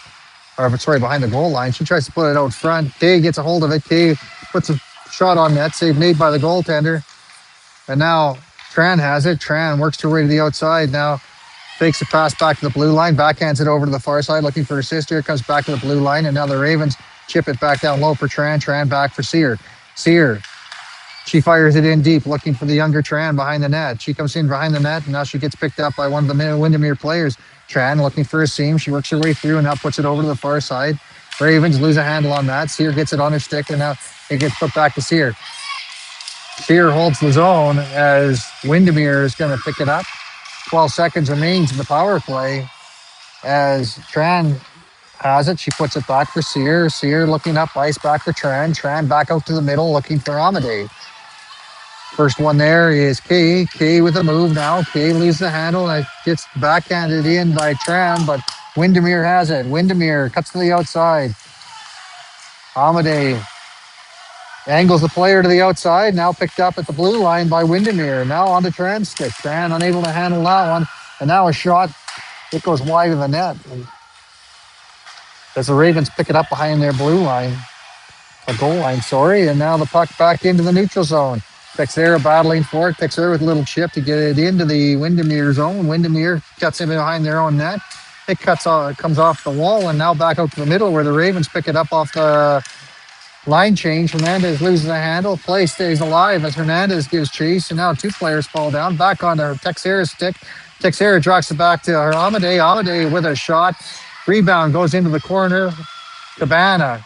Behind the goal line. She tries to put it out front. Kay gets a hold of it. Kay puts a shot on net, save made by the goaltender. And now Tran has it. Tran works her way to the outside. Now fakes the pass back to the blue line, backhands it over to the far side, looking for her sister. Comes back to the blue line, and now the Ravens chip it back down low for Tran. Tran back for Sear. Sear, she fires it in deep, looking for the younger Tran behind the net. She comes in behind the net, and now she gets picked up by one of the Windermere players. Tran looking for a seam. She works her way through and now puts it over to the far side. Ravens lose a handle on that. Sear gets it on her stick, and now it gets put back to Sear. Sear holds the zone as Windermere is going to pick it up. 12 seconds remains in the power play as Tran has it. She puts it back for Sear. Sear looking up ice back for Tran. Tran back out to the middle looking for Amadei. First one there is Kay. Kay with a move now. Kay leaves the handle and it gets backhanded in by Tran, but Windermere has it. Windermere cuts to the outside. Amadei angles the player to the outside, now picked up at the blue line by Windermere. Now on to Tran's stick. Tran unable to handle that one. And now a shot. It goes wide of the net. As the Ravens pick it up behind their blue line. a goal line, sorry. And now the puck back into the neutral zone. Texera battling for it. Texera with a little chip to get it into the Windermere zone. Windermere cuts in behind their own net. It comes off the wall and now back out to the middle where the Ravens pick it up off the line change. Hernandez loses the handle. Play stays alive as Hernandez gives chase, and now two players fall down. Back onto Texera's stick. Texera drops it back to Amade. Amade with a shot. Rebound goes into the corner. Cabana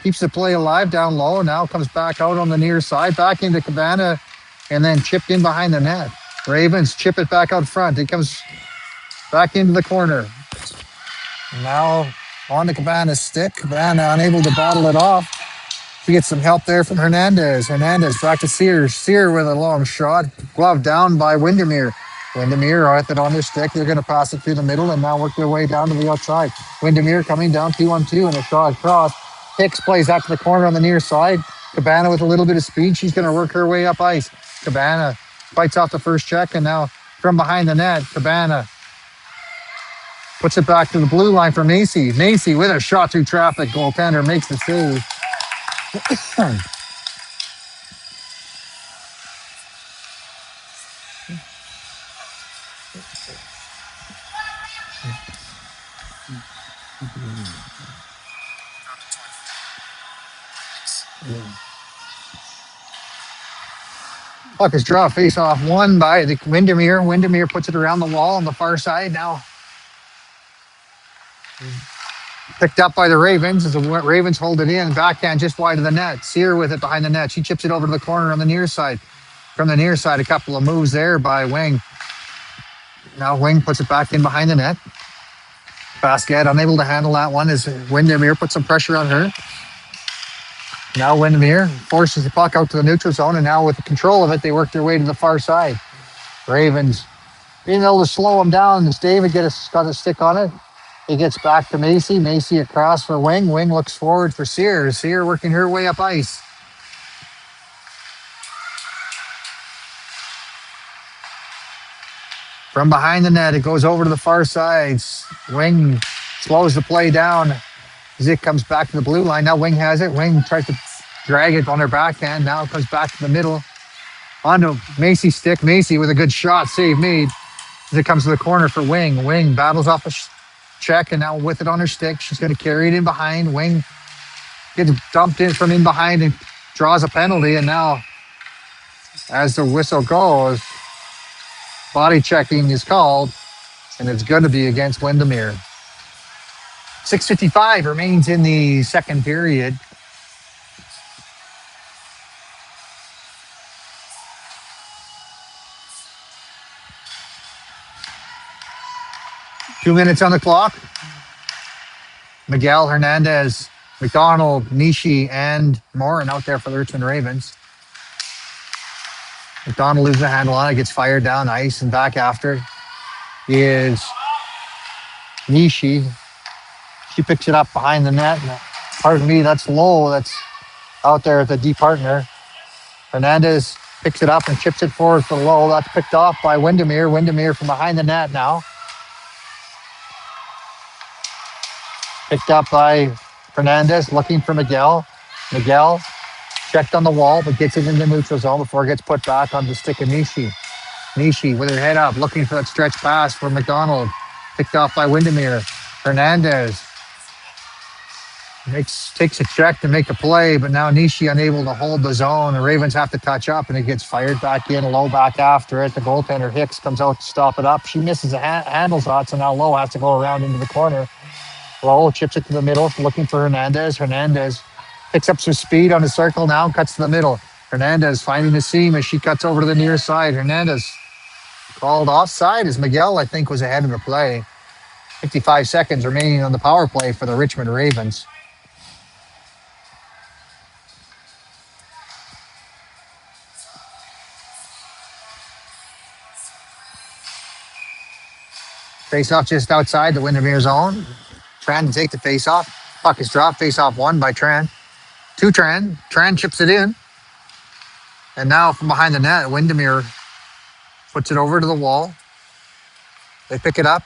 keeps the play alive down low. Now comes back out on the near side. Back into Cabana and then chipped in behind the net. Ravens chip it back out front. It comes back into the corner. Now on to Cabana's stick. Cabana unable to battle it off. We get some help there from Hernandez. Hernandez back to Sears. Sears with a long shot. Glove down by Windermere. Windermere with it on their stick. They're going to pass it through the middle and now work their way down to the outside. Windermere coming down 2-on-2 and a shot across. Hicks plays out to the corner on the near side. Cabana with a little bit of speed. She's going to work her way up ice. Cabana fights off the first check and now from behind the net, Cabana puts it back to the blue line for Macy. Macy with a shot through traffic. Goaltender makes the save. Puck is draw face off one by the Windermere. Windermere puts it around the wall on the far side. Now picked up by the Ravens as the Ravens hold it in. Backhand just wide of the net. Sear with it behind the net. She chips it over to the corner on the near side. From the near side, a couple of moves there by Wing. Now Wing puts it back in behind the net. Basket unable to handle that one as Windermere puts some pressure on her. Now Windermere forces the puck out to the neutral zone, and now with the control of it, they work their way to the far side. Ravens being able to slow them down as David got a stick on it. He gets back to Macy. Macy across for Wing. Wing looks forward for Sears. Sears working her way up ice. From behind the net, it goes over to the far side. Wing slows the play down. Zick comes back to the blue line. Now Wing has it. Wing tries to drag it on her backhand. Now it comes back to the middle. Onto Macy's stick. Macy with a good shot. Save made. As it comes to the corner for Wing. Wing battles off a check and now with it on her stick. She's going to carry it in behind. Wing gets dumped in from in behind and draws a penalty. And now as the whistle goes, body checking is called, and it's going to be against Windermere. 6:55 remains in the second period. Two minutes on the clock. Miguel, Hernandez, McDonald, Nishi, and Morin out there for the Richmond Ravens. McDonald loses the handle on it, gets fired down ice, and back after is Nishi. She picks it up behind the net. Pardon me, that's low. That's out there at the D partner. Hernandez picks it up and chips it forward for low. That's picked off by Windermere. Windermere from behind the net now. Picked up by Hernandez, looking for Miguel. Miguel checked on the wall, but gets it in the neutral zone before it gets put back on the stick of Nishi. Nishi with her head up, looking for that stretch pass for McDonald. Picked off by Windermere. Hernandez takes a check to make a play, but now Nishi unable to hold the zone. The Ravens have to touch up, and it gets fired back in. Low back after it. The goaltender Hicks comes out to stop it up. She misses a handle shot, so now Low has to go around into the corner. Low chips it to the middle, looking for Hernandez. Hernandez picks up some speed on the circle now, cuts to the middle. Hernandez finding the seam as she cuts over to the near side. Hernandez called offside as Miguel, I think, was ahead of the play. 55 seconds remaining on the power play for the Richmond Ravens. Face off just outside the Windermere zone. Tran to take the face off. Puck is dropped. Face off one by Tran. To Tran. Tran chips it in. And now from behind the net, Windermere puts it over to the wall. They pick it up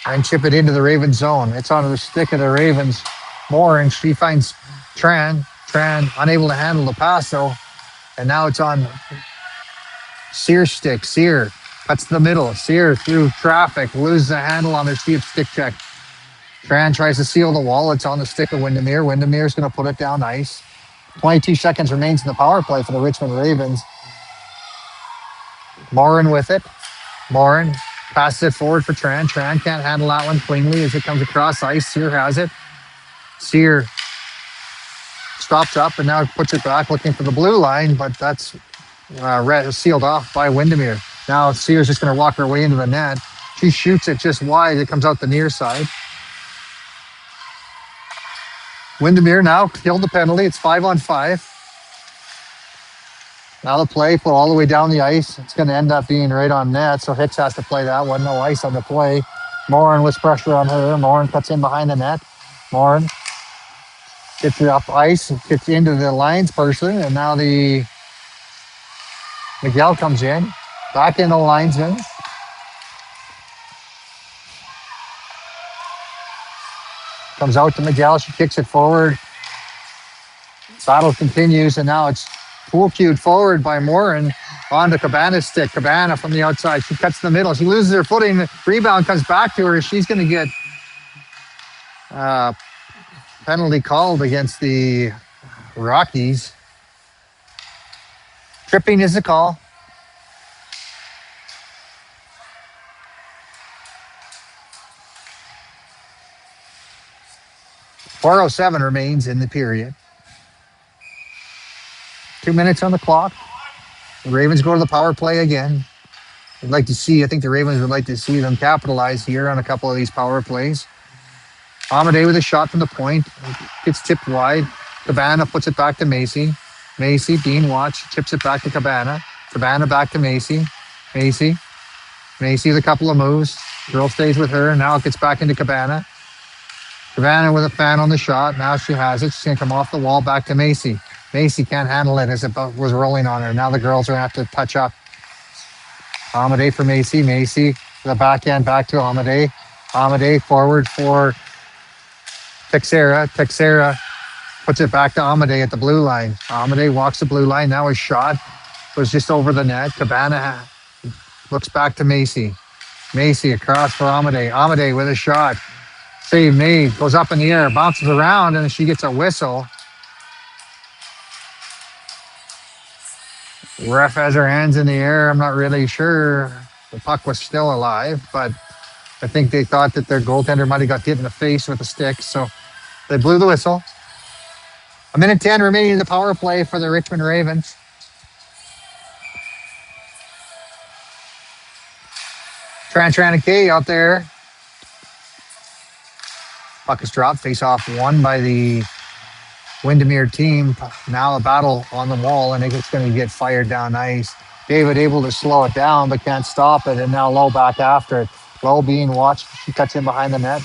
and chip it into the Ravens zone. It's on the stick of the Ravens more, and she finds Tran unable to handle the pass though. And now it's on Sear's stick. Sear cuts the middle. Sear through traffic, loses the handle on their stick check. Tran tries to seal the wall. It's on the stick of Windermere. Windermere's going to put it down ice. 22 seconds remains in the power play for the Richmond Ravens. Morin with it. Morin passes it forward for Tran. Tran can't handle that one cleanly as it comes across ice. Sear has it. Sear stops up and now puts it back looking for the blue line, but that's sealed off by Windermere. Now Sear's just going to walk her way into the net. She shoots it just wide. It comes out the near side. Windermere now killed the penalty. It's 5-on-5. Now the play put all the way down the ice. It's going to end up being right on net, so Hicks has to play that one. No ice on the play. Morin with pressure on her. Morin cuts in behind the net. Morin gets it up ice, gets into the lines person, and now the Miguel comes in. Back in the linesman. Comes out to Miguel. She kicks it forward. Battle continues, and now it's pool cued forward by Morin onto Cabana's stick. Cabana from the outside. She cuts the middle. She loses her footing. Rebound comes back to her. She's going to get penalty called against the Rockies. Tripping is the call. .407 remains in the period. 2 minutes on the clock. The Ravens go to the power play again. I think the Ravens would like to see them capitalize here on a couple of these power plays. Amadei with a shot from the point. Gets tipped wide. Cabana puts it back to Macy. Macy being watched. Tips it back to Cabana. Cabana back to Macy. Macy with a couple of moves. Girl stays with her. Now it gets back into Cabana. Cabana with a fan on the shot. Now she has it. She's going to come off the wall back to Macy. Macy can't handle it as it was rolling on her. Now the girls are going to have to touch up. Amadei for Macy. Macy, the backhand back to Amadei. Amadei forward for Texera. Texera puts it back to Amadei at the blue line. Amadei walks the blue line. Now his shot was just over the net. Cabana looks back to Macy. Macy across for Amadei. Amadei with a shot. Save made. Goes up in the air. Bounces around, and she gets a whistle. Ref has her hands in the air. I'm not really sure the puck was still alive, but I think they thought that their goaltender might have got hit in the face with a stick, so they blew the whistle. 1:10 remaining in the power play for the Richmond Ravens. Tran out there. Puck is dropped. Face off won by the Windermere team. Now a battle on the wall, and it's going to get fired down ice. David able to slow it down, but can't stop it, and now Lowe back after it. Lowe being watched. She cuts in behind the net.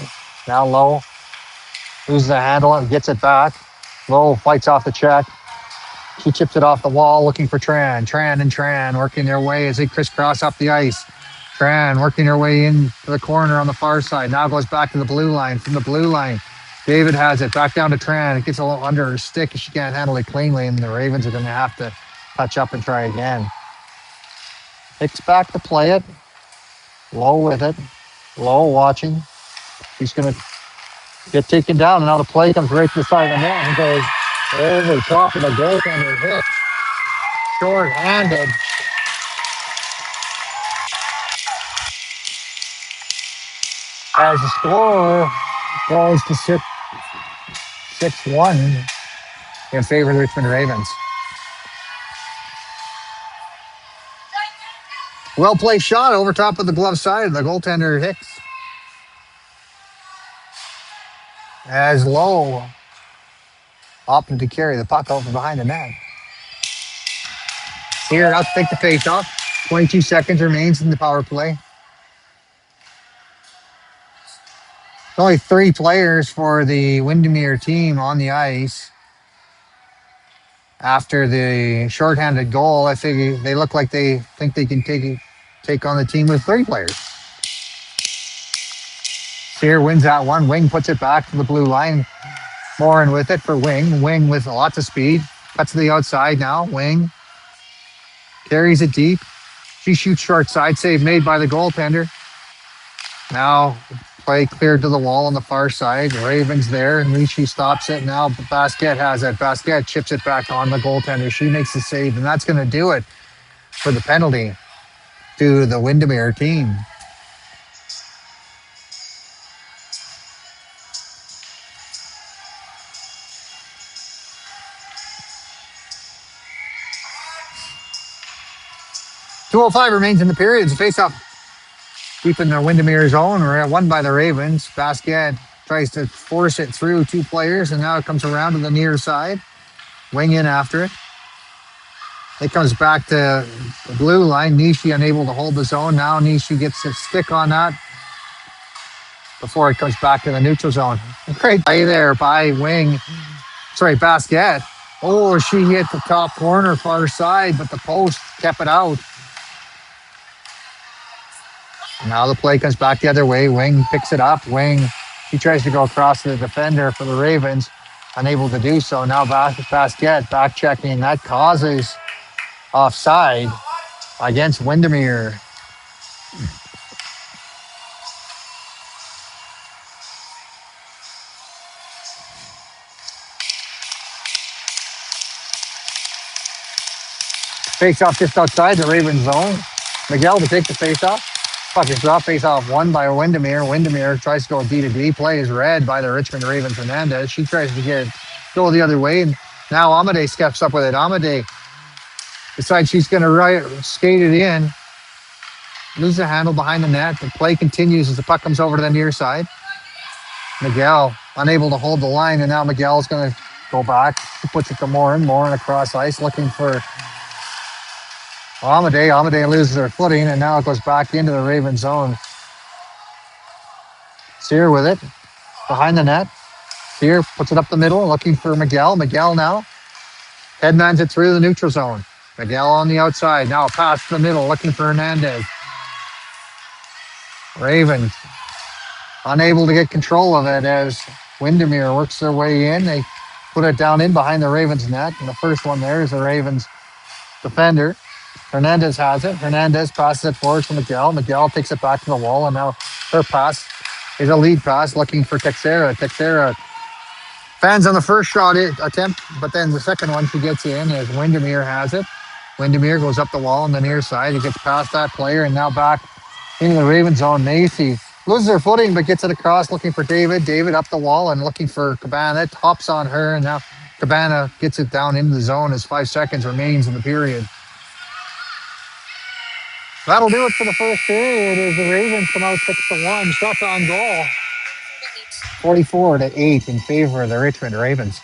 Now Lowe loses the handle and gets it back. Lowe fights off the check. She chips it off the wall looking for Tran. Tran working their way as they crisscross up the ice. Tran working her way into the corner on the far side. Now goes back to the blue line. From the blue line, David has it. Back down to Tran. It gets a little under her stick. She can't handle it cleanly, and the Ravens are going to have to touch up and try again. Hicks back to play it. Low with it. Low watching. He's going to get taken down, and now the play comes right to the side of the net and goes over the top of the goaltender. Hit. Short-handed. As the score goes to 6-1 in favor of the Richmond Ravens. Well played shot over top of the glove side of the goaltender Hicks. As Lowe opted to carry the puck over behind the net. Here, out to take the face off. 22 seconds remains in the power play. Only 3 players for the Windermere team on the ice. After the shorthanded goal, I figure they look like they think they can take on the team with 3 players. Sear wins that one. Wing puts it back to the blue line. Morin with it for Wing. Wing with lots of speed. Cuts to the outside now. Wing carries it deep. She shoots short side. Save made by the goaltender. Now play cleared to the wall on the far side. Ravens there, and Rishi stops it. Now Basquet has it. Basquet chips it back on the goaltender. She makes the save, and that's going to do it for the penalty to the Windermere team. .205 remains in the period. It's a face-off keeping the Windermere zone. We're at one by the Ravens. Basquet tries to force it through two players, and now it comes around to the near side. Wing in after it. It comes back to the blue line. Nishi unable to hold the zone. Now Nishi gets a stick on that before it comes back to the neutral zone. Great play there by Wing. Sorry, Basquet. Oh, she hit the top corner far side, but the post kept it out. Now the play comes back the other way. Wing picks it up. Wing, he tries to go across to the defender for the Ravens. Unable to do so. Now Basquet back checking. That causes offside against Windermere. Face off just outside the Ravens zone. Miguel to take the face off. Puck is dropped. Face off won by Windermere. Windermere tries to go D to D. Play is read by the Richmond Ravens Hernandez. She tries to go the other way. And now Amade steps up with it. Amade decides she's going to skate it in. Loses the handle behind the net. The play continues as the puck comes over to the near side. Miguel unable to hold the line. And now Miguel's going to go back. He puts it to Morin. Morin across ice looking for Amade. Amade loses her footing, and now it goes back into the Raven zone. Sear with it behind the net. Sear puts it up the middle, looking for Miguel. Miguel now headmans it through the neutral zone. Miguel on the outside. Now past the middle, looking for Hernandez. Ravens unable to get control of it as Windermere works their way in. They put it down in behind the Ravens net, and the first one there is the Ravens defender. Hernandez has it. Hernandez passes it forward to Miguel. Miguel takes it back to the wall, and now her pass is a lead pass looking for Texera. Texera fans on the first shot attempt, but then the second one she gets in as Windermere has it. Windermere goes up the wall on the near side. He gets past that player and now back into the Ravens zone. Macy loses her footing, but gets it across looking for David. David up the wall and looking for Cabana. It hops on her, and now Cabana gets it down into the zone as 5 seconds remains in the period. That'll do it for the first period as the Ravens come out 6-1. Shots on goal. 44-8 in favor of the Richmond Ravens.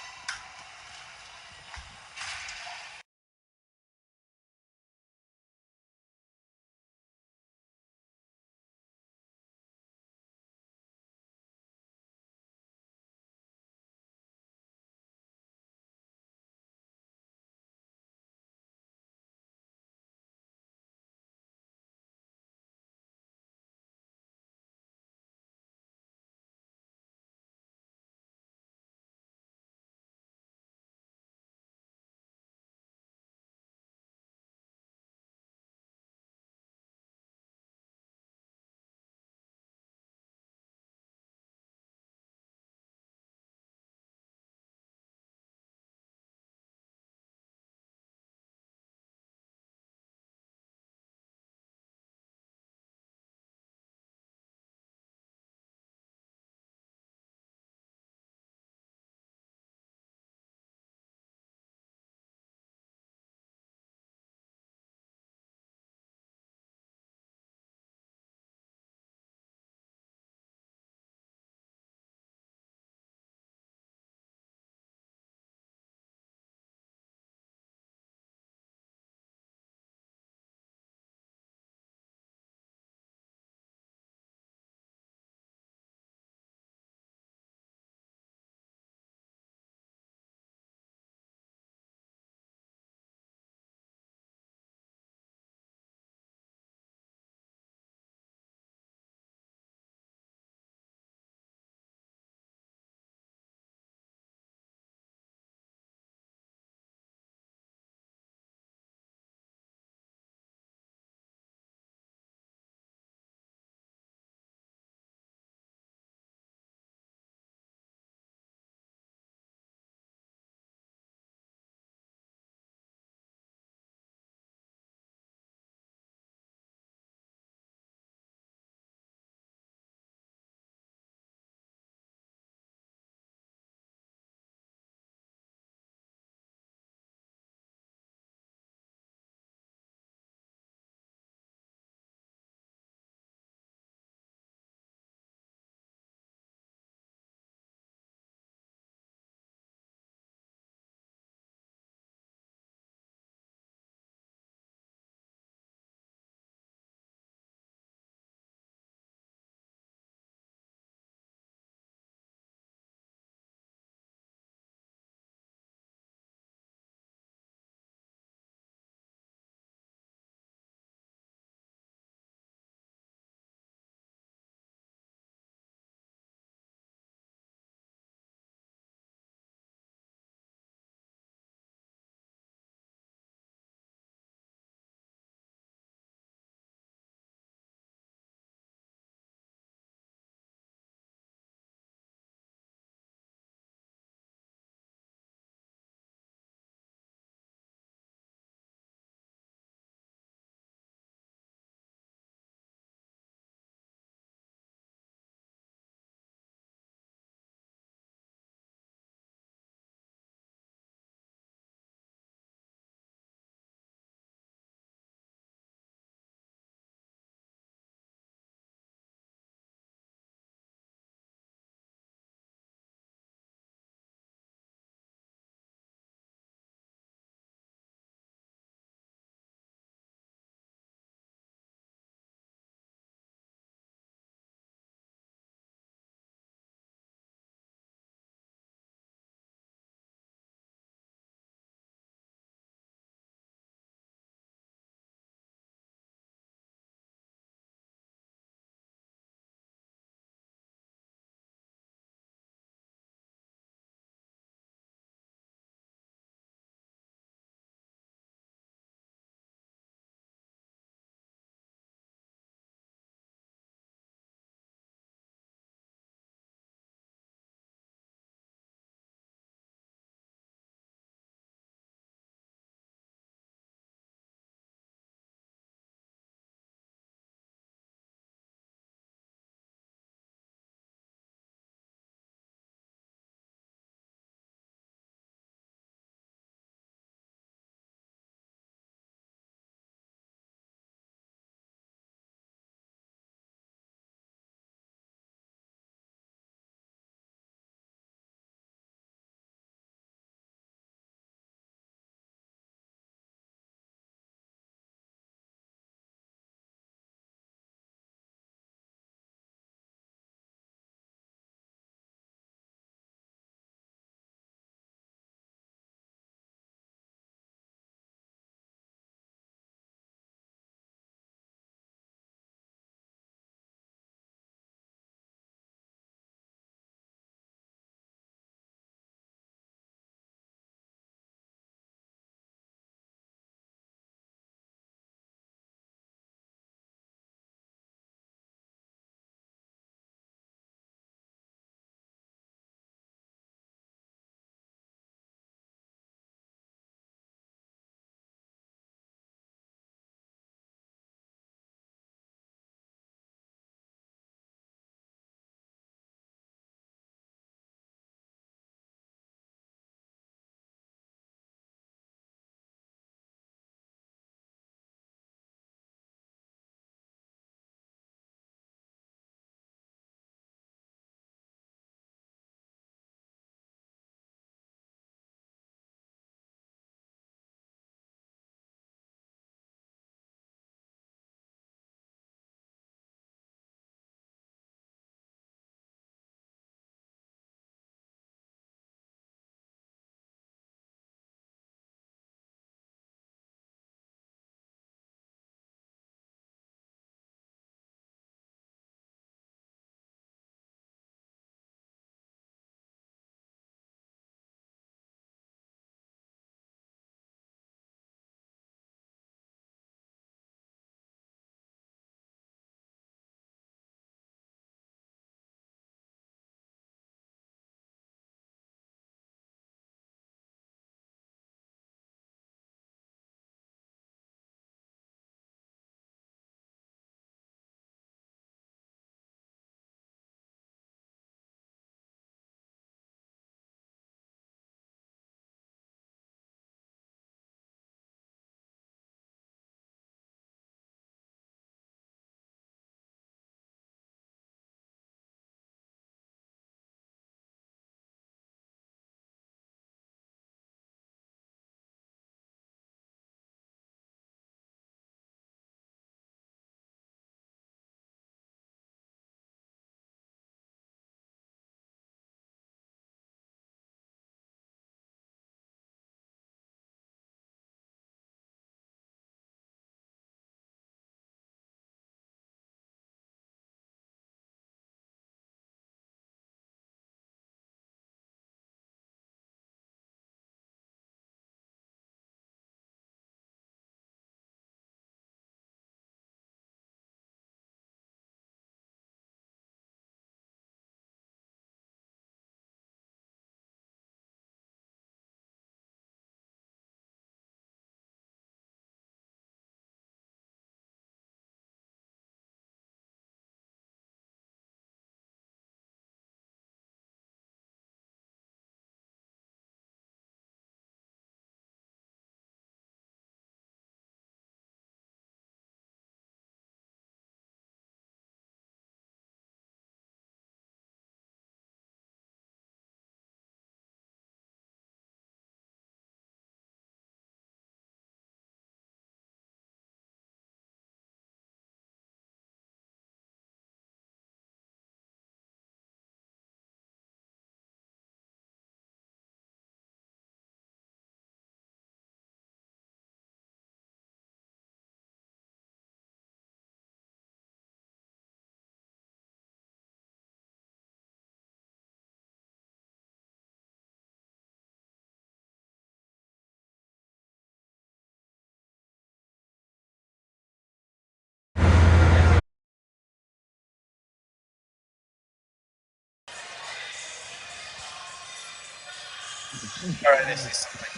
All right, I see something.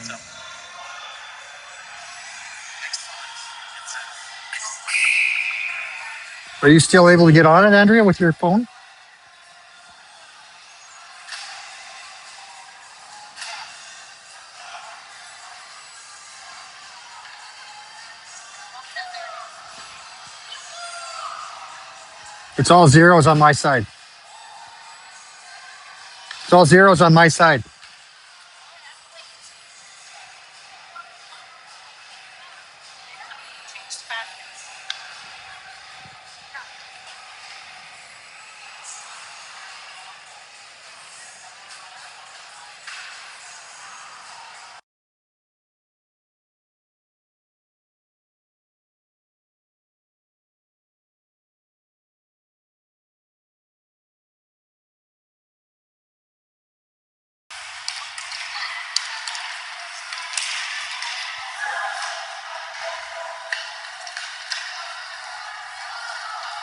So, Are you still able to get on it, Andrea, with your phone? It's all zeros on my side. It's all zeros on my side.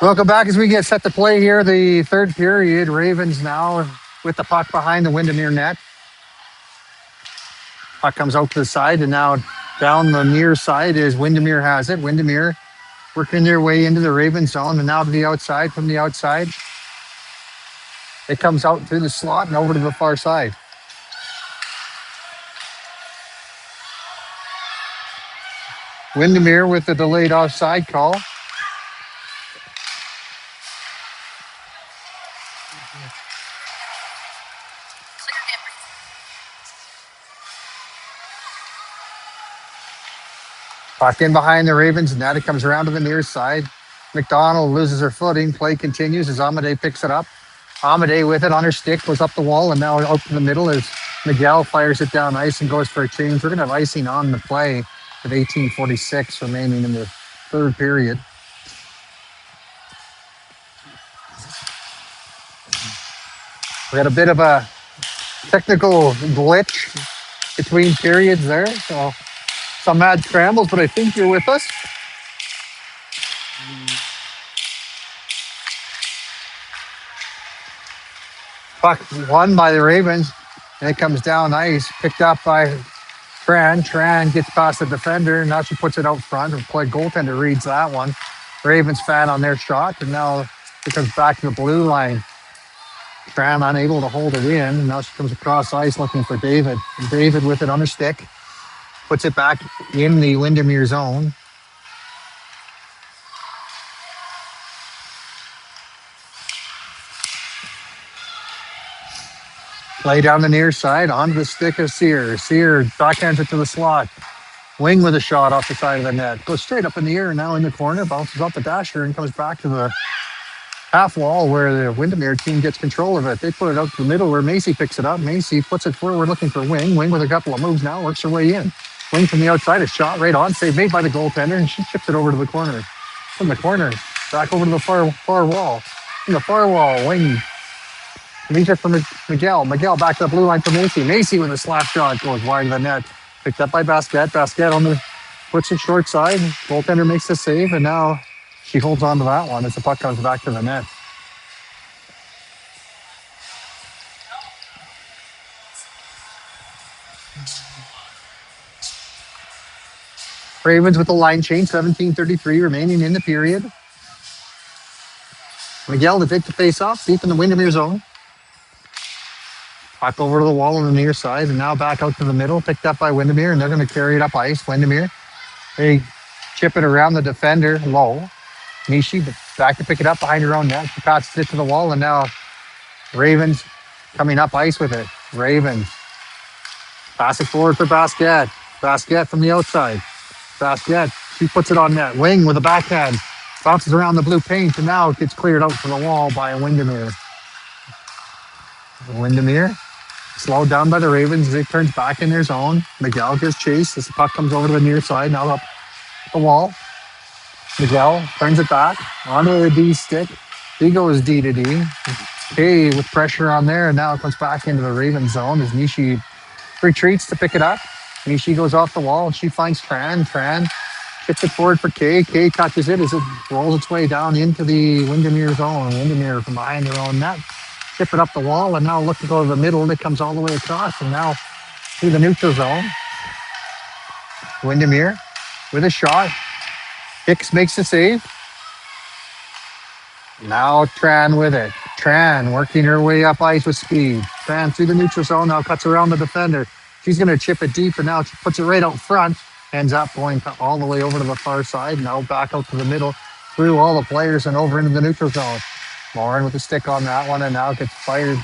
Welcome back as we get set to play here. The third period. Ravens now with the puck behind the Windermere net. Puck comes out to the side, and now down the near side is Windermere has it. Windermere working their way into the Raven zone, and now to the outside. From the outside, it comes out through the slot and over to the far side. Windermere with the delayed offside call. Puck in behind the Ravens, and now it comes around to the near side. McDonald loses her footing. Play continues as Amade picks it up. Amade with it on her stick goes up the wall, and now out to the middle as Miguel fires it down ice and goes for a change. We're going to have icing on the play with 18:46 remaining in the third period. We had a bit of a technical glitch between periods there, so some mad scrambles, but I think you're with us. Puck won by the Ravens, and it comes down ice, picked up by Tran. Tran gets past the defender, and now she puts it out front. The play goaltender reads that one. Ravens fan on their shot, and now it comes back to the blue line. Tran unable to hold it in, and now she comes across ice looking for David. And David with it on her stick, puts it back in the Windermere zone. Play down the near side, onto the stick of Sear. Sear backhands it to the slot. Wing with a shot off the side of the net. Goes straight up in the air, now in the corner, bounces off the dasher and comes back to the half wall where the Windermere team gets control of it. They put it out to the middle where Macy picks it up. Macy puts it forward looking for Wing. Wing with a couple of moves now, works her way in. Wing from the outside, a shot right on, save made by the goaltender, and she chips it over to the corner. From the corner, back over to the far wall. From the far wall, Wing leaves it for Miguel. Miguel back to the blue line for Macy. Macy with a slap shot goes wide of the net. Picked up by Basquet. Basquet on the puts it short side. Goaltender makes the save, and now she holds on to that one as the puck comes back to the net. Ravens with the line change, 17:33 remaining in the period. Miguel to take the face off, deep in the Windermere zone. Puck over to the wall on the near side, and now back out to the middle, picked up by Windermere, and they're going to carry it up ice. Windermere, they chip it around the defender low. Nishi back to pick it up behind her own net. She passes it to the wall, and now Ravens coming up ice with it. Ravens pass it forward for Basquet. Basquet from the outside. Basquet, she puts it on net. Wing with a backhand. Bounces around the blue paint, and now it gets cleared out to the wall by Windermere. Windermere slowed down by the Ravens as it turns back in their zone. Miguel gets chased as the puck comes over to the near side, now up the wall. Miguel turns it back onto the D stick. He goes D to D. Kay with pressure on there, and now it comes back into the Raven zone as Nishi retreats to pick it up. Nishi goes off the wall, and she finds Tran. Tran gets it forward for Kay. Kay catches it as it rolls its way down into the Windermere zone. Windermere from behind their own net tip it up the wall, and now look to go to the middle. It comes all the way across, and now through the neutral zone. Windermere with a shot. Hicks makes the save. Now Tran with it. Tran working her way up ice with speed. Tran through the neutral zone, now cuts around the defender. She's going to chip it deep, and now she puts it right out front. Ends up going all the way over to the far side. Now back out to the middle, through all the players and over into the neutral zone. Lauren with the stick on that one, and now gets fired,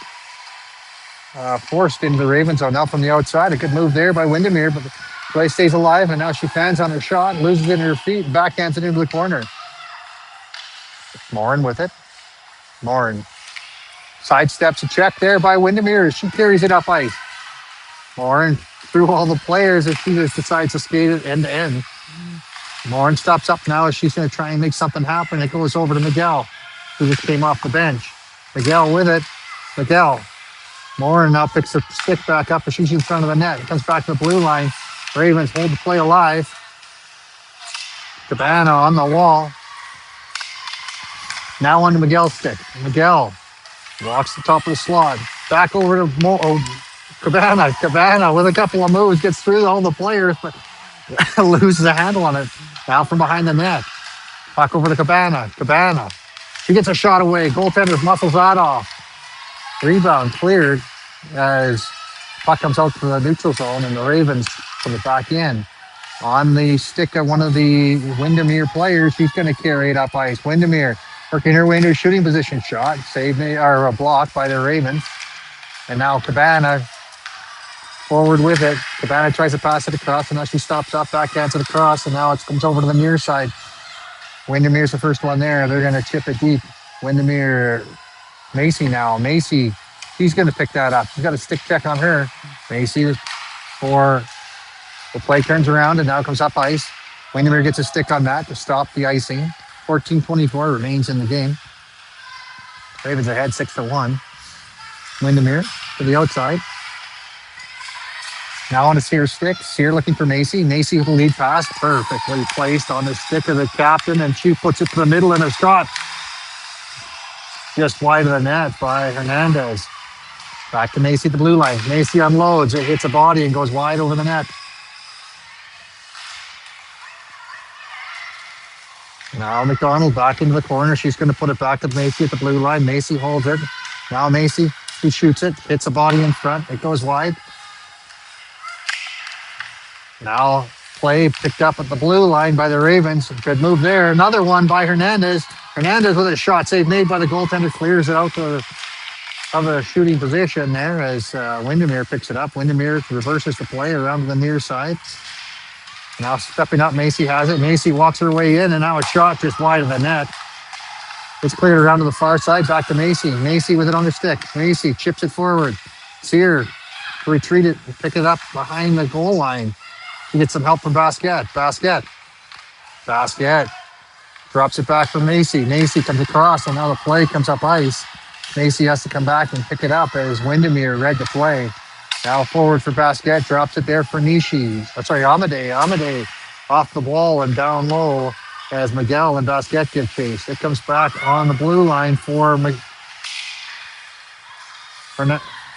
forced into the Ravens zone. Now from the outside, a good move there by Windermere, but the play stays alive, and now she fans on her shot, loses it in her feet, backhands it into the corner. Lauren with it. Lauren sidesteps a check there by Windermere. She carries it up ice. Lauren through all the players as she just decides to skate it end to end. Lauren stops up now as she's going to try and make something happen. It goes over to Miguel, who just came off the bench. Miguel with it. Miguel. Lauren now picks the stick back up as she's in front of the net. It comes back to the blue line. Ravens hold the play alive. Cabana on the wall. Now on to Miguel's stick. Miguel walks the top of the slot. Back over to Cabana. Cabana with a couple of moves gets through all the players, but loses the handle on it. Now from behind the net. Back over to Cabana. Cabana. She gets a shot away. Goaltender muscles that off. Rebound cleared as puck comes out to the neutral zone, and the Ravens put it back in. On the stick of one of the Windermere players, she's going to carry it up ice. Windermere working her way into a shooting position shot, saved or a block by the Ravens. And now Cabana forward with it. Cabana tries to pass it across, and now she stops up, backhands it across, and now it comes over to the near side. Windermere's the first one there. They're going to chip it deep. Windermere, Macy now. Macy, she's going to pick that up. She's got a stick check on her. Macy for the play turns around, and now comes up ice. Windermere gets a stick on that to stop the icing. 14-24 remains in the game. Ravens ahead 6-1. Windermere to the outside. Now on to Sear's stick. Sear looking for Macy. Macy with the lead pass. Perfectly placed on the stick of the captain, and she puts it to the middle in a shot. Just wide of the net by Hernandez. Back to Macy at the blue line. Macy unloads. It hits a body and goes wide over the net. Now McDonald back into the corner. She's going to put it back to Macy at the blue line. Macy holds it. Now Macy, she shoots it. Hits a body in front. It goes wide. Now play picked up at the blue line by the Ravens. Good move there. Another one by Hernandez. Hernandez with a shot save made by the goaltender. Clears it out to a shooting position there as Windermere picks it up. Windermere reverses the play around to the near side. Now stepping up, Macy has it. Macy walks her way in, and now a shot just wide of the net. It's cleared around to the far side. Back to Macy. Macy with it on her stick. Macy chips it forward. Sear retreat it, pick it up behind the goal line. She gets some help from Basquette. Basquette drops it back from Macy. Macy comes across, and now the play comes up ice. Macy has to come back and pick it up as Windermere read the play. Now forward for Basquette, drops it there for Nishi. Amade. Amade off the wall and down low as Miguel and Basquette give chase. It comes back on the blue line for Amade.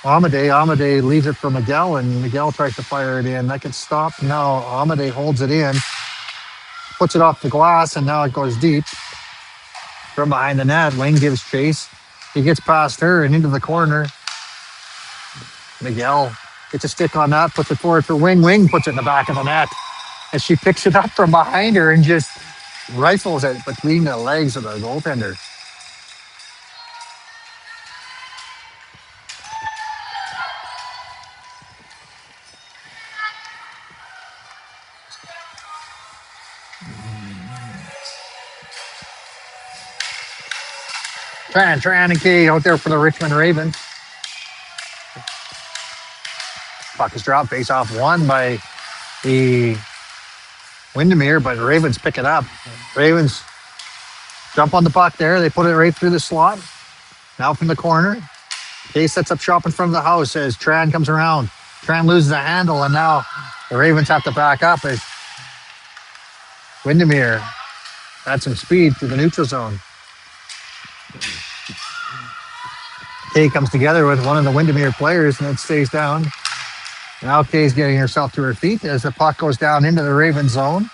Amade leaves it for Miguel, and Miguel tries to fire it in. That gets stopped. Now Amade holds it in, puts it off the glass, and now it goes deep. From behind the net, Wayne gives chase. He gets past her and into the corner. Miguel gets a stick on that, puts it forward for Wing. Wing puts it in the back of the net. And she picks it up from behind her and just rifles it between the legs of the goaltender. Tran and Kay out there for the Richmond Ravens. Puck is dropped, face off won by the Windermere, but the Ravens pick it up. Ravens jump on the puck there. They put it right through the slot. Now from the corner. Kay sets up shop in front of the house as Tran comes around. Tran loses the handle, and now the Ravens have to back up as Windermere had some speed through the neutral zone. Kay comes together with one of the Windermere players and it stays down. Now Kay's getting herself to her feet as the puck goes down into the Raven zone.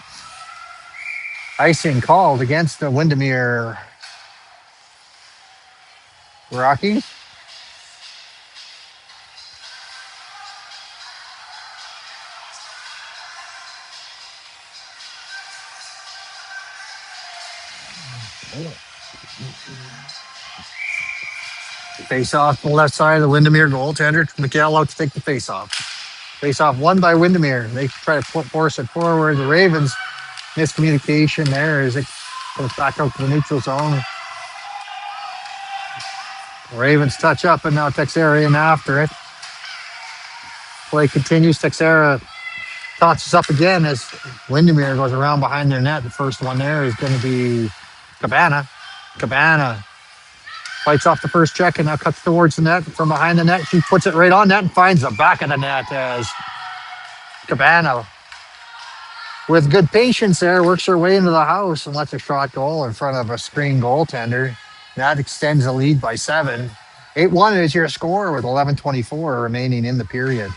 Icing called against the Windermere Rockies. Face off the left side of the Windermere goaltender. Miguel out to take the face off. Face off won by Windermere. They try to force it forward. The Ravens miscommunication there as it goes back out to the neutral zone. The Ravens touch up and now Texera in after it. Play continues. Texera tosses up again as Windermere goes around behind their net. The first one there is going to be Cabana. Cabana fights off the first check and now cuts towards the net from behind the net. She puts it right on net and finds the back of the net as Cabana, with good patience there, works her way into the house and lets a shot goal in front of a screen goaltender. That extends the lead by 7. 8-1 is your score with 11:24 remaining in the period.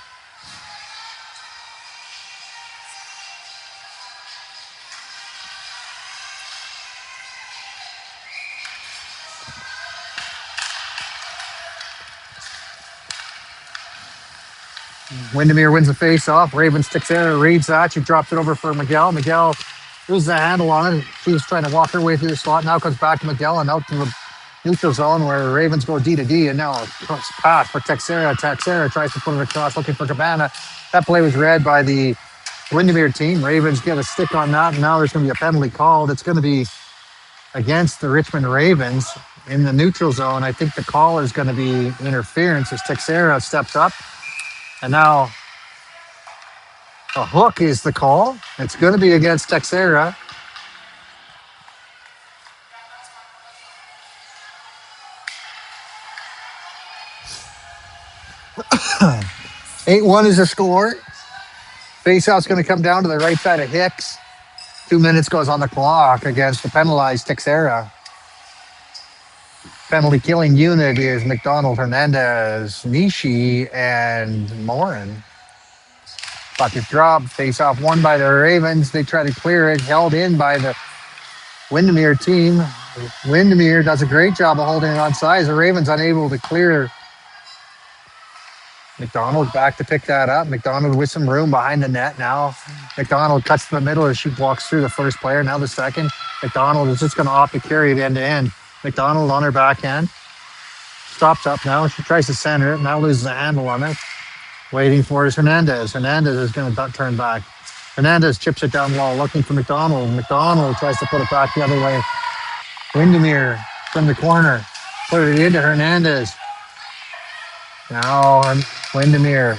Windermere wins the face-off. Ravens sticks there, reads that. She drops it over for Miguel. Miguel loses the handle on it. She's trying to walk her way through the slot. Now comes back to Miguel and out to the neutral zone where the Ravens go D to D. And now a pass for Texera. Texera tries to put it across looking for Cabana. That play was read by the Windermere team. Ravens get a stick on that. And now there's going to be a penalty called. It's going to be against the Richmond Ravens in the neutral zone. I think the call is going to be interference as Texera steps up. And now a hook is the call. It's going to be against Texera. Eight 8-1 is the score. Faceoff's going to come down to the right side of Hicks. 2 minutes goes on the clock against the penalized Texera. Penalty killing unit is McDonald, Hernandez, Nishi, and Morin. Puck is dropped. Face off won by the Ravens. They try to clear it. Held in by the Windermere team. Windermere does a great job of holding it on sides. The Ravens unable to clear. McDonald back to pick that up. McDonald with some room behind the net now. McDonald cuts to the middle as she walks through the first player. Now the second. McDonald is just going to opt to carry it end to end. McDonald on her backhand. Stops up now. She tries to center it. Now loses the handle on it. Waiting for it is Hernandez. Hernandez is going to turn back. Hernandez chips it down low, looking for McDonald. McDonald tries to put it back the other way. Windermere from the corner. Put it into Hernandez. Now Windermere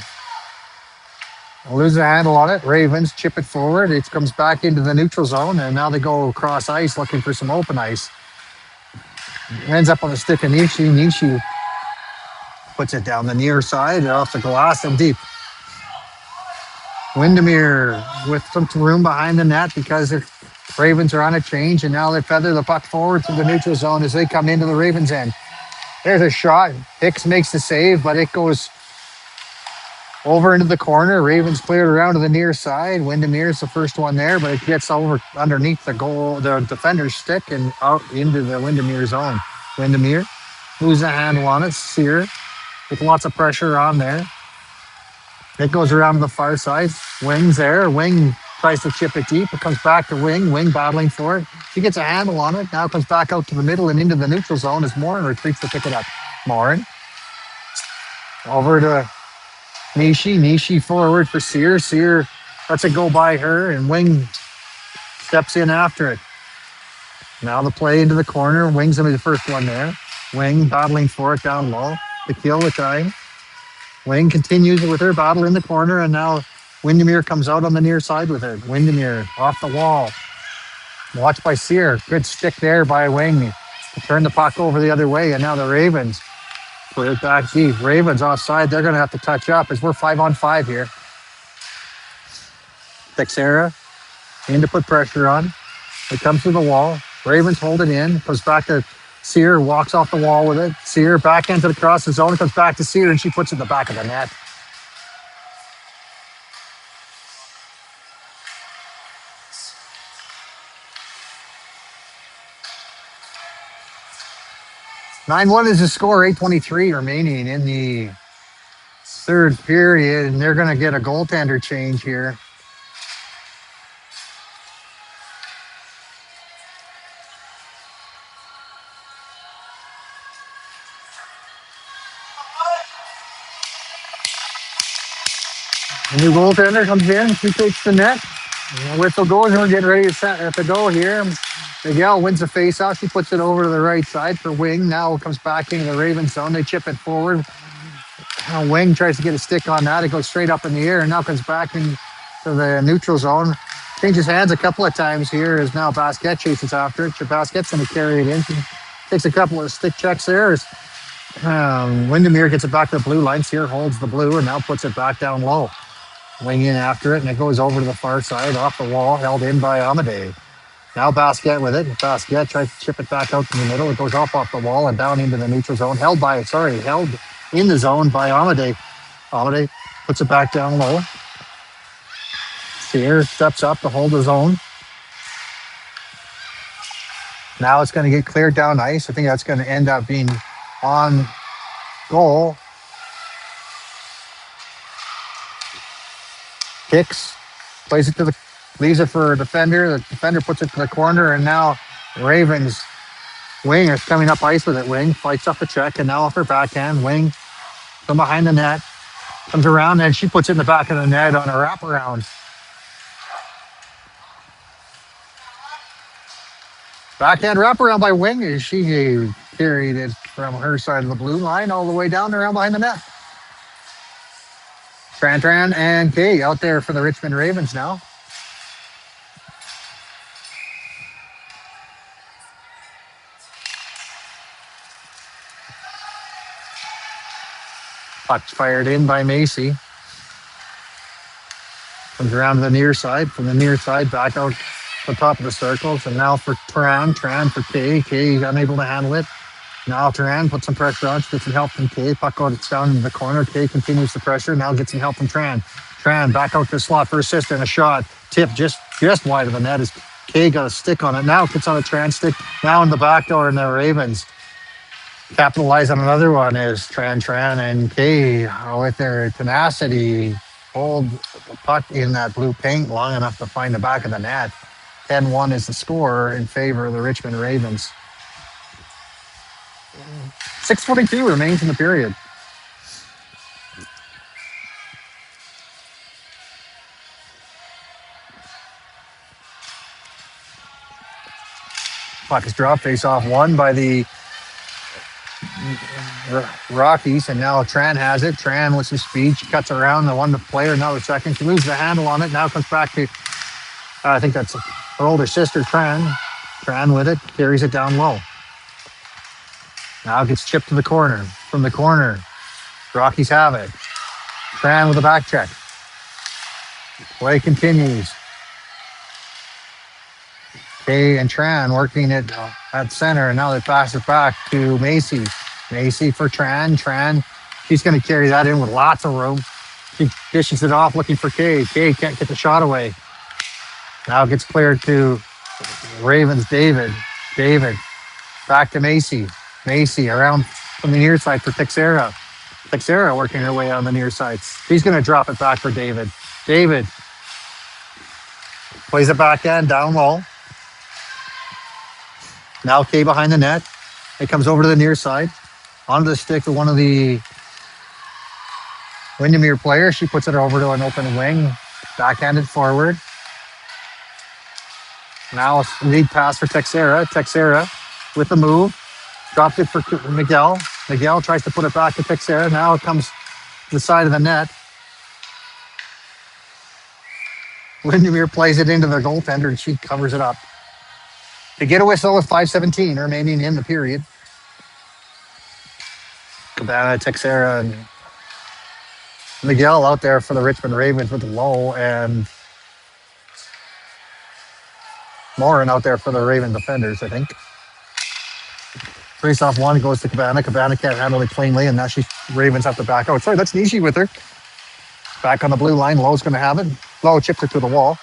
lose the handle on it. Ravens chip it forward. It comes back into the neutral zone, and now they go across ice looking for some open ice. Ends up on the stick of Nishi. Nishi puts it down the near side off the glass and deep. Windermere with some room behind the net because the Ravens are on a change, and now they feather the puck forward to the neutral zone as they come into the Ravens' end. There's a shot. Hicks makes the save, but it goes over into the corner. Ravens cleared around to the near side. Windermere's the first one there, but it gets over underneath the defender's stick and out into the Windermere zone. Windermere loses a handle on it. Sear with lots of pressure on there. It goes around to the far side. Wing's there. Wing tries to chip it deep. It comes back to Wing. Wing battling for it. She gets a handle on it. Now comes back out to the middle and into the neutral zone as Morin retreats to pick it up. Morin over to Nishi. Nishi forward for Sear. Sear lets it go by her, and Wing steps in after it. Now the play into the corner. Wing's going to be the first one there. Wing battling for it down low to kill the time. Wing continues with her battle in the corner, and now Windermere comes out on the near side with it. Windermere off the wall. Watched by Sear. Good stick there by Wing to turn the puck over the other way, and now the Ravens put it back deep. Ravens offside. They're going to have to touch up as we're 5-on-5 here. Texera in to put pressure on. It comes to the wall. Ravens hold it in. Goes back to Sear walks off the wall with it. Sear back into the cross the zone. It comes back to Sear, and she puts it in the back of the net. (9-1) is the score. 8:23 remaining in the third period, and they're going to get a goaltender change here. The new goaltender comes in. She takes the net. And the whistle goes, and we're getting ready to go here. Miguel wins the face-off. She puts it over to the right side for Wing. Now it comes back into the Ravens zone. They chip it forward. Wing tries to get a stick on that. It goes straight up in the air and now comes back into the neutral zone. Changes hands a couple of times here as now Basquet chases after it. Basquet's going to carry it in. She takes a couple of stick checks there. As Windermere gets it back to the blue line. Sear holds the blue and now puts it back down low. Wing in after it, and it goes over to the far side, off the wall, held in by Amadei. Now Basquet with it. Basquet tries to chip it back out in the middle. It goes off the wall and down into the neutral zone. Held in the zone by Amadei. Amadei puts it back down low. Sear steps up to hold the zone. Now it's going to get cleared down ice. I think that's going to end up being on goal. Kicks, plays it leaves it for a defender. The defender puts it to the corner, and now Ravens Wing is coming up ice with it. Wing fights up a check, and now off her backhand. Wing from behind the net comes around, and she puts it in the back of the net on a wraparound. Backhand wraparound by Wing. She carried it from her side of the blue line all the way down around behind the net. Tran and Kay out there for the Richmond Ravens now. Puck fired in by Macy. Comes around to the near side. From the near side, back out the top of the circles. And now for Tran for Kay. Kay unable to handle it. Now Tran puts some pressure on. She gets some help from Kay. Puck goes down in the corner. Kay continues the pressure. Now gets some help from Tran. Tran back out to the slot for assist and a shot. Tip just wide of the net as Kay got a stick on it. Now gets on a Tran stick. Now in the back door, and the Ravens capitalize on another one as Tran and Kay with their tenacity hold the puck in that blue paint long enough to find the back of the net. 10-1 is the score in favor of the Richmond Ravens. 6:42 remains in the period. Puck is dropped, face off won by the Rockies, and now Tran has it. Tran with some speed. She cuts around the one player, another second. She loses the handle on it. Now comes back to, I think that's her older sister, Tran. Tran with it, carries it down low. Now gets chipped to the corner. From the corner, Rockies have it. Tran with a back check. Play continues. Kay and Tran working it at center, and now they pass it back to Macy. Macy for Tran. Tran, she's going to carry that in with lots of room. She dishes it off looking for Kay. Kay can't get the shot away. Now it gets cleared to Ravens David. David back to Macy. Macy around from the near side for Texera. Texera working her way on the near side. He's going to drop it back for David. David plays it back end down low. Now Kay behind the net. It comes over to the near side. Onto the stick of one of the Windermere players. She puts it over to an open wing. Backhanded forward. Now a lead pass for Texera. Texera with the move. Dropped it for Miguel. Miguel tries to put it back to Texera. Now it comes to the side of the net. Windermere plays it into the goaltender and she covers it up. They get a whistle with 5:17 remaining in the period. Cabana, Texera, and Miguel out there for the Richmond Ravens with the low, and Morin out there for the Raven defenders, I think. Face off one goes to Cabana. Cabana can't handle it cleanly, and now Ravens have to back out. Sorry, that's Nishi with her. Back on the blue line. Lowe's going to have it. Lowe chips it to the wall.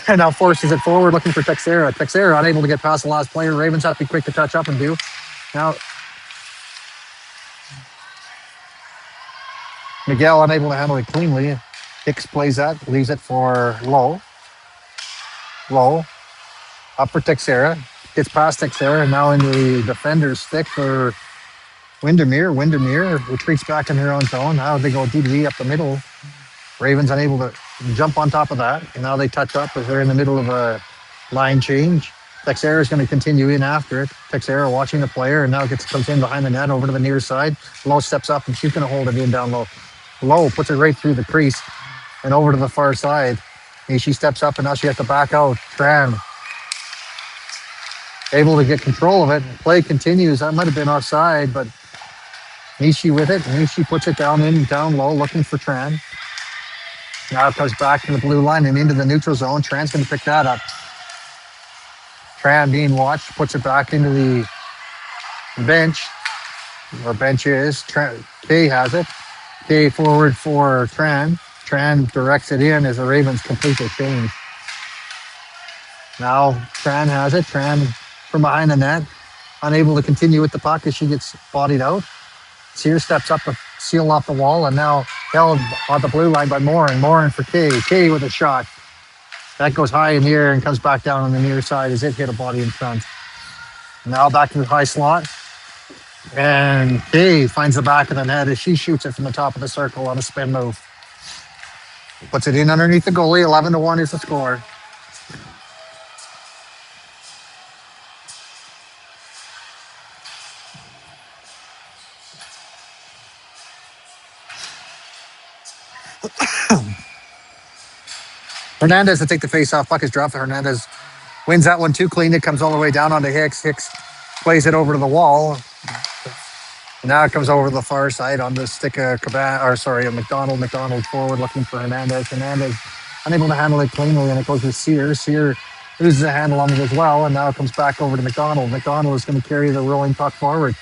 And now forces it forward, looking for Texera. Texera unable to get past the last player. Ravens have to be quick to touch up and do. Now, Miguel unable to handle it cleanly. Hicks plays that, leaves it for Lowe. Lowe up for Texera. Gets past Texera, and now into the defender's stick for Windermere. Windermere retreats back in her own zone. Now they go DD up the middle. Ravens unable to jump on top of that. And now they touch up as they're in the middle of a line change. Texera is going to continue in after it. Texera watching the player, and now comes in behind the net over to the near side. Lowe steps up, and she's going to hold it in down low. Lowe puts it right through the crease and over to the far side. And she steps up, and now she has to back out. Tran able to get control of it. Play continues. That might have been offside, but Nishi with it. Nishi puts it down low, looking for Tran. Now it comes back to the blue line and into the neutral zone. Tran's going to pick that up. Tran being watched, puts it back into the bench. Where bench is. Kay has it. Kay forward for Tran. Tran directs it in as the Ravens complete the change. Now Tran has it. Tran from behind the net. Unable to continue with the puck as she gets bodied out. Sears steps up to seal off the wall, and now held on the blue line by Morin. Morin for Kay. Kay with a shot. That goes high in the air and comes back down on the near side as it hit a body in front. Now back to the high slot. And Kay finds the back of the net as she shoots it from the top of the circle on a spin move. Puts it in underneath the goalie. 11-1 is the score. Hernandez to take the face off. Puck is dropped. Hernandez wins that one too clean. It comes all the way down onto Hicks. Hicks plays it over to the wall. Now it comes over to the far side on the stick of McDonald. McDonald forward looking for Hernandez. Hernandez unable to handle it cleanly, and it goes to Sear. Sear loses a handle on it as well, and now it comes back over to McDonald. McDonald is going to carry the rolling puck forward.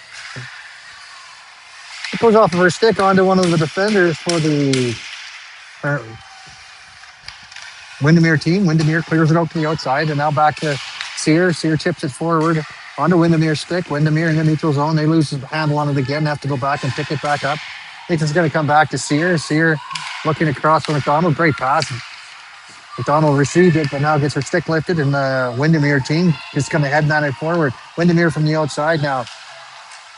It goes off of her stick onto one of the defenders for the Windermere team. Windermere clears it out to the outside, and now back to Sear. Sear tips it forward onto Windermere's stick. Windermere in the neutral zone. They lose the handle on it again. Have to go back and pick it back up. I think it's going to come back to Sear. Sear looking across for McDonald. Great pass. McDonald received it, but now gets her stick lifted, and the Windermere team is going to headman it forward. Windermere from the outside now.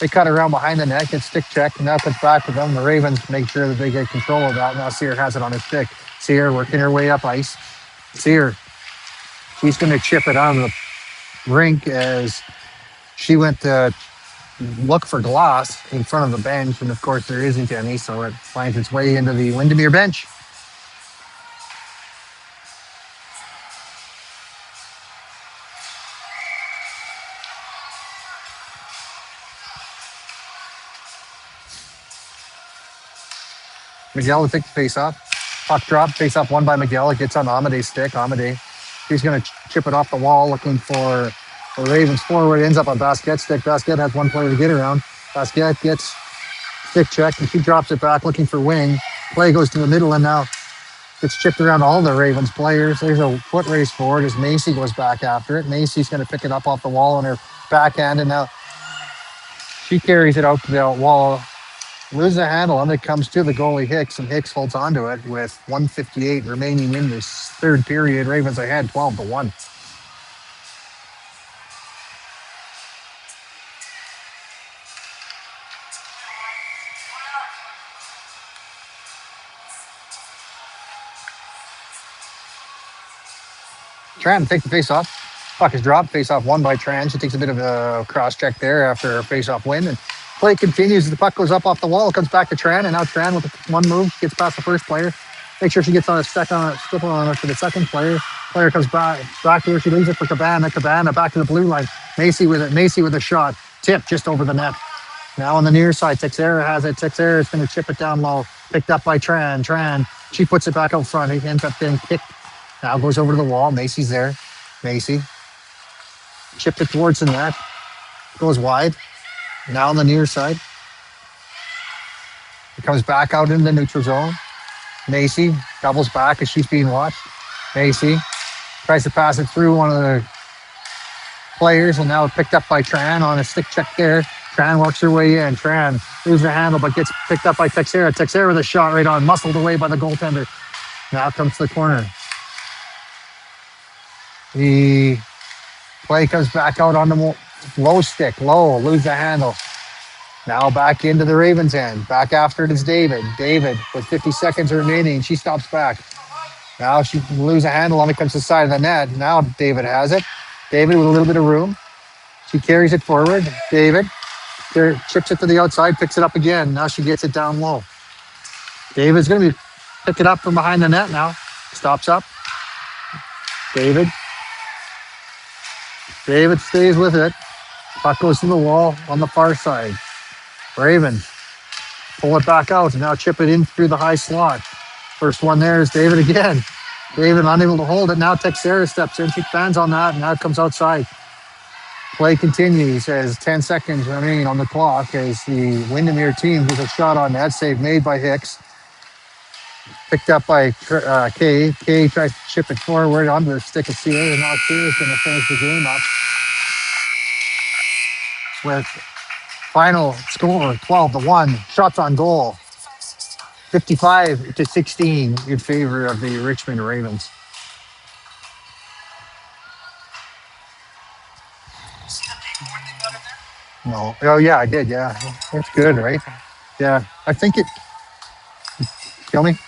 They cut around behind the net, get stick checked, and now comes back to them. The Ravens make sure that they get control of that. Now Sear has it on his stick. Sear working her way up ice. Sear, she's going to chip it on the rink as she went to look for glass in front of the bench, and of course there isn't any, so it finds its way into the Windermere bench. Miguel will take the face off. Puck drop, face off won by Miguel. It gets on Amade's stick. Amade, he's going to chip it off the wall looking for the Ravens forward. Ends up on Basquet's stick. Basquet has one player to get around. Basquet gets stick checked, and she drops it back looking for wing. Play goes to the middle, and now gets chipped around all the Ravens players. There's a foot race forward as Macy goes back after it. Macy's going to pick it up off the wall on her backhand, and now she carries it out to the wall. Loses a handle, and it comes to the goalie Hicks, and Hicks holds onto it with 1:58 remaining in this third period. Ravens ahead 12-1. Tran to take the face off. Puck is dropped. Face off won by Tran. She takes a bit of a cross check there after her face off win, and play continues. The puck goes up off the wall. It comes back to Tran, and now Tran with one move gets past the first player. Make sure she gets on a step on it for the second player. Player comes back to her. She leaves it for Cabana. Cabana back to the blue line. Macy with it. Macy with a shot. Tip just over the net. Now on the near side, Texera has it. Texera is going to chip it down low. Picked up by Tran. Tran, she puts it back out front. He ends up getting kicked. Now goes over to the wall. Macy's there. Macy chipped it towards the net. Goes wide. Now on the near side. It comes back out in the neutral zone. Macy doubles back as she's being watched. Macy tries to pass it through one of the players, and now picked up by Tran on a stick check there. Tran works her way in. Tran loses the handle, but gets picked up by Texera. Texera with a shot right on, muscled away by the goaltender. Now comes to the corner. The play comes back out on the low stick. Low, lose the handle. Now back into the Ravens' end. Back after it is David. David with 50 seconds remaining. She stops back. Now she loses a handle on it, comes to the side of the net. Now David has it. David with a little bit of room. She carries it forward. David chips it to the outside, picks it up again. Now she gets it down low. David's going to be pick it up from behind the net now. Stops up. David. David stays with it. Puck goes to the wall on the far side. Ravens pull it back out and now chip it in through the high slot. First one there is David again. David unable to hold it. Now Texera steps in. She fans on that and now it comes outside. Play continues as 10 seconds remain on the clock as the Windermere team gets a shot on net. Save made by Hicks. Picked up by Kay. Kay tries to chip it forward onto the stick of Sears, and now Sears is going to finish the game up with final score 12-1. Shots on goal 55-16 in favor of the Richmond Ravens. No. Oh yeah, I did. Yeah, that's good, right? Yeah, I think it. Kill me.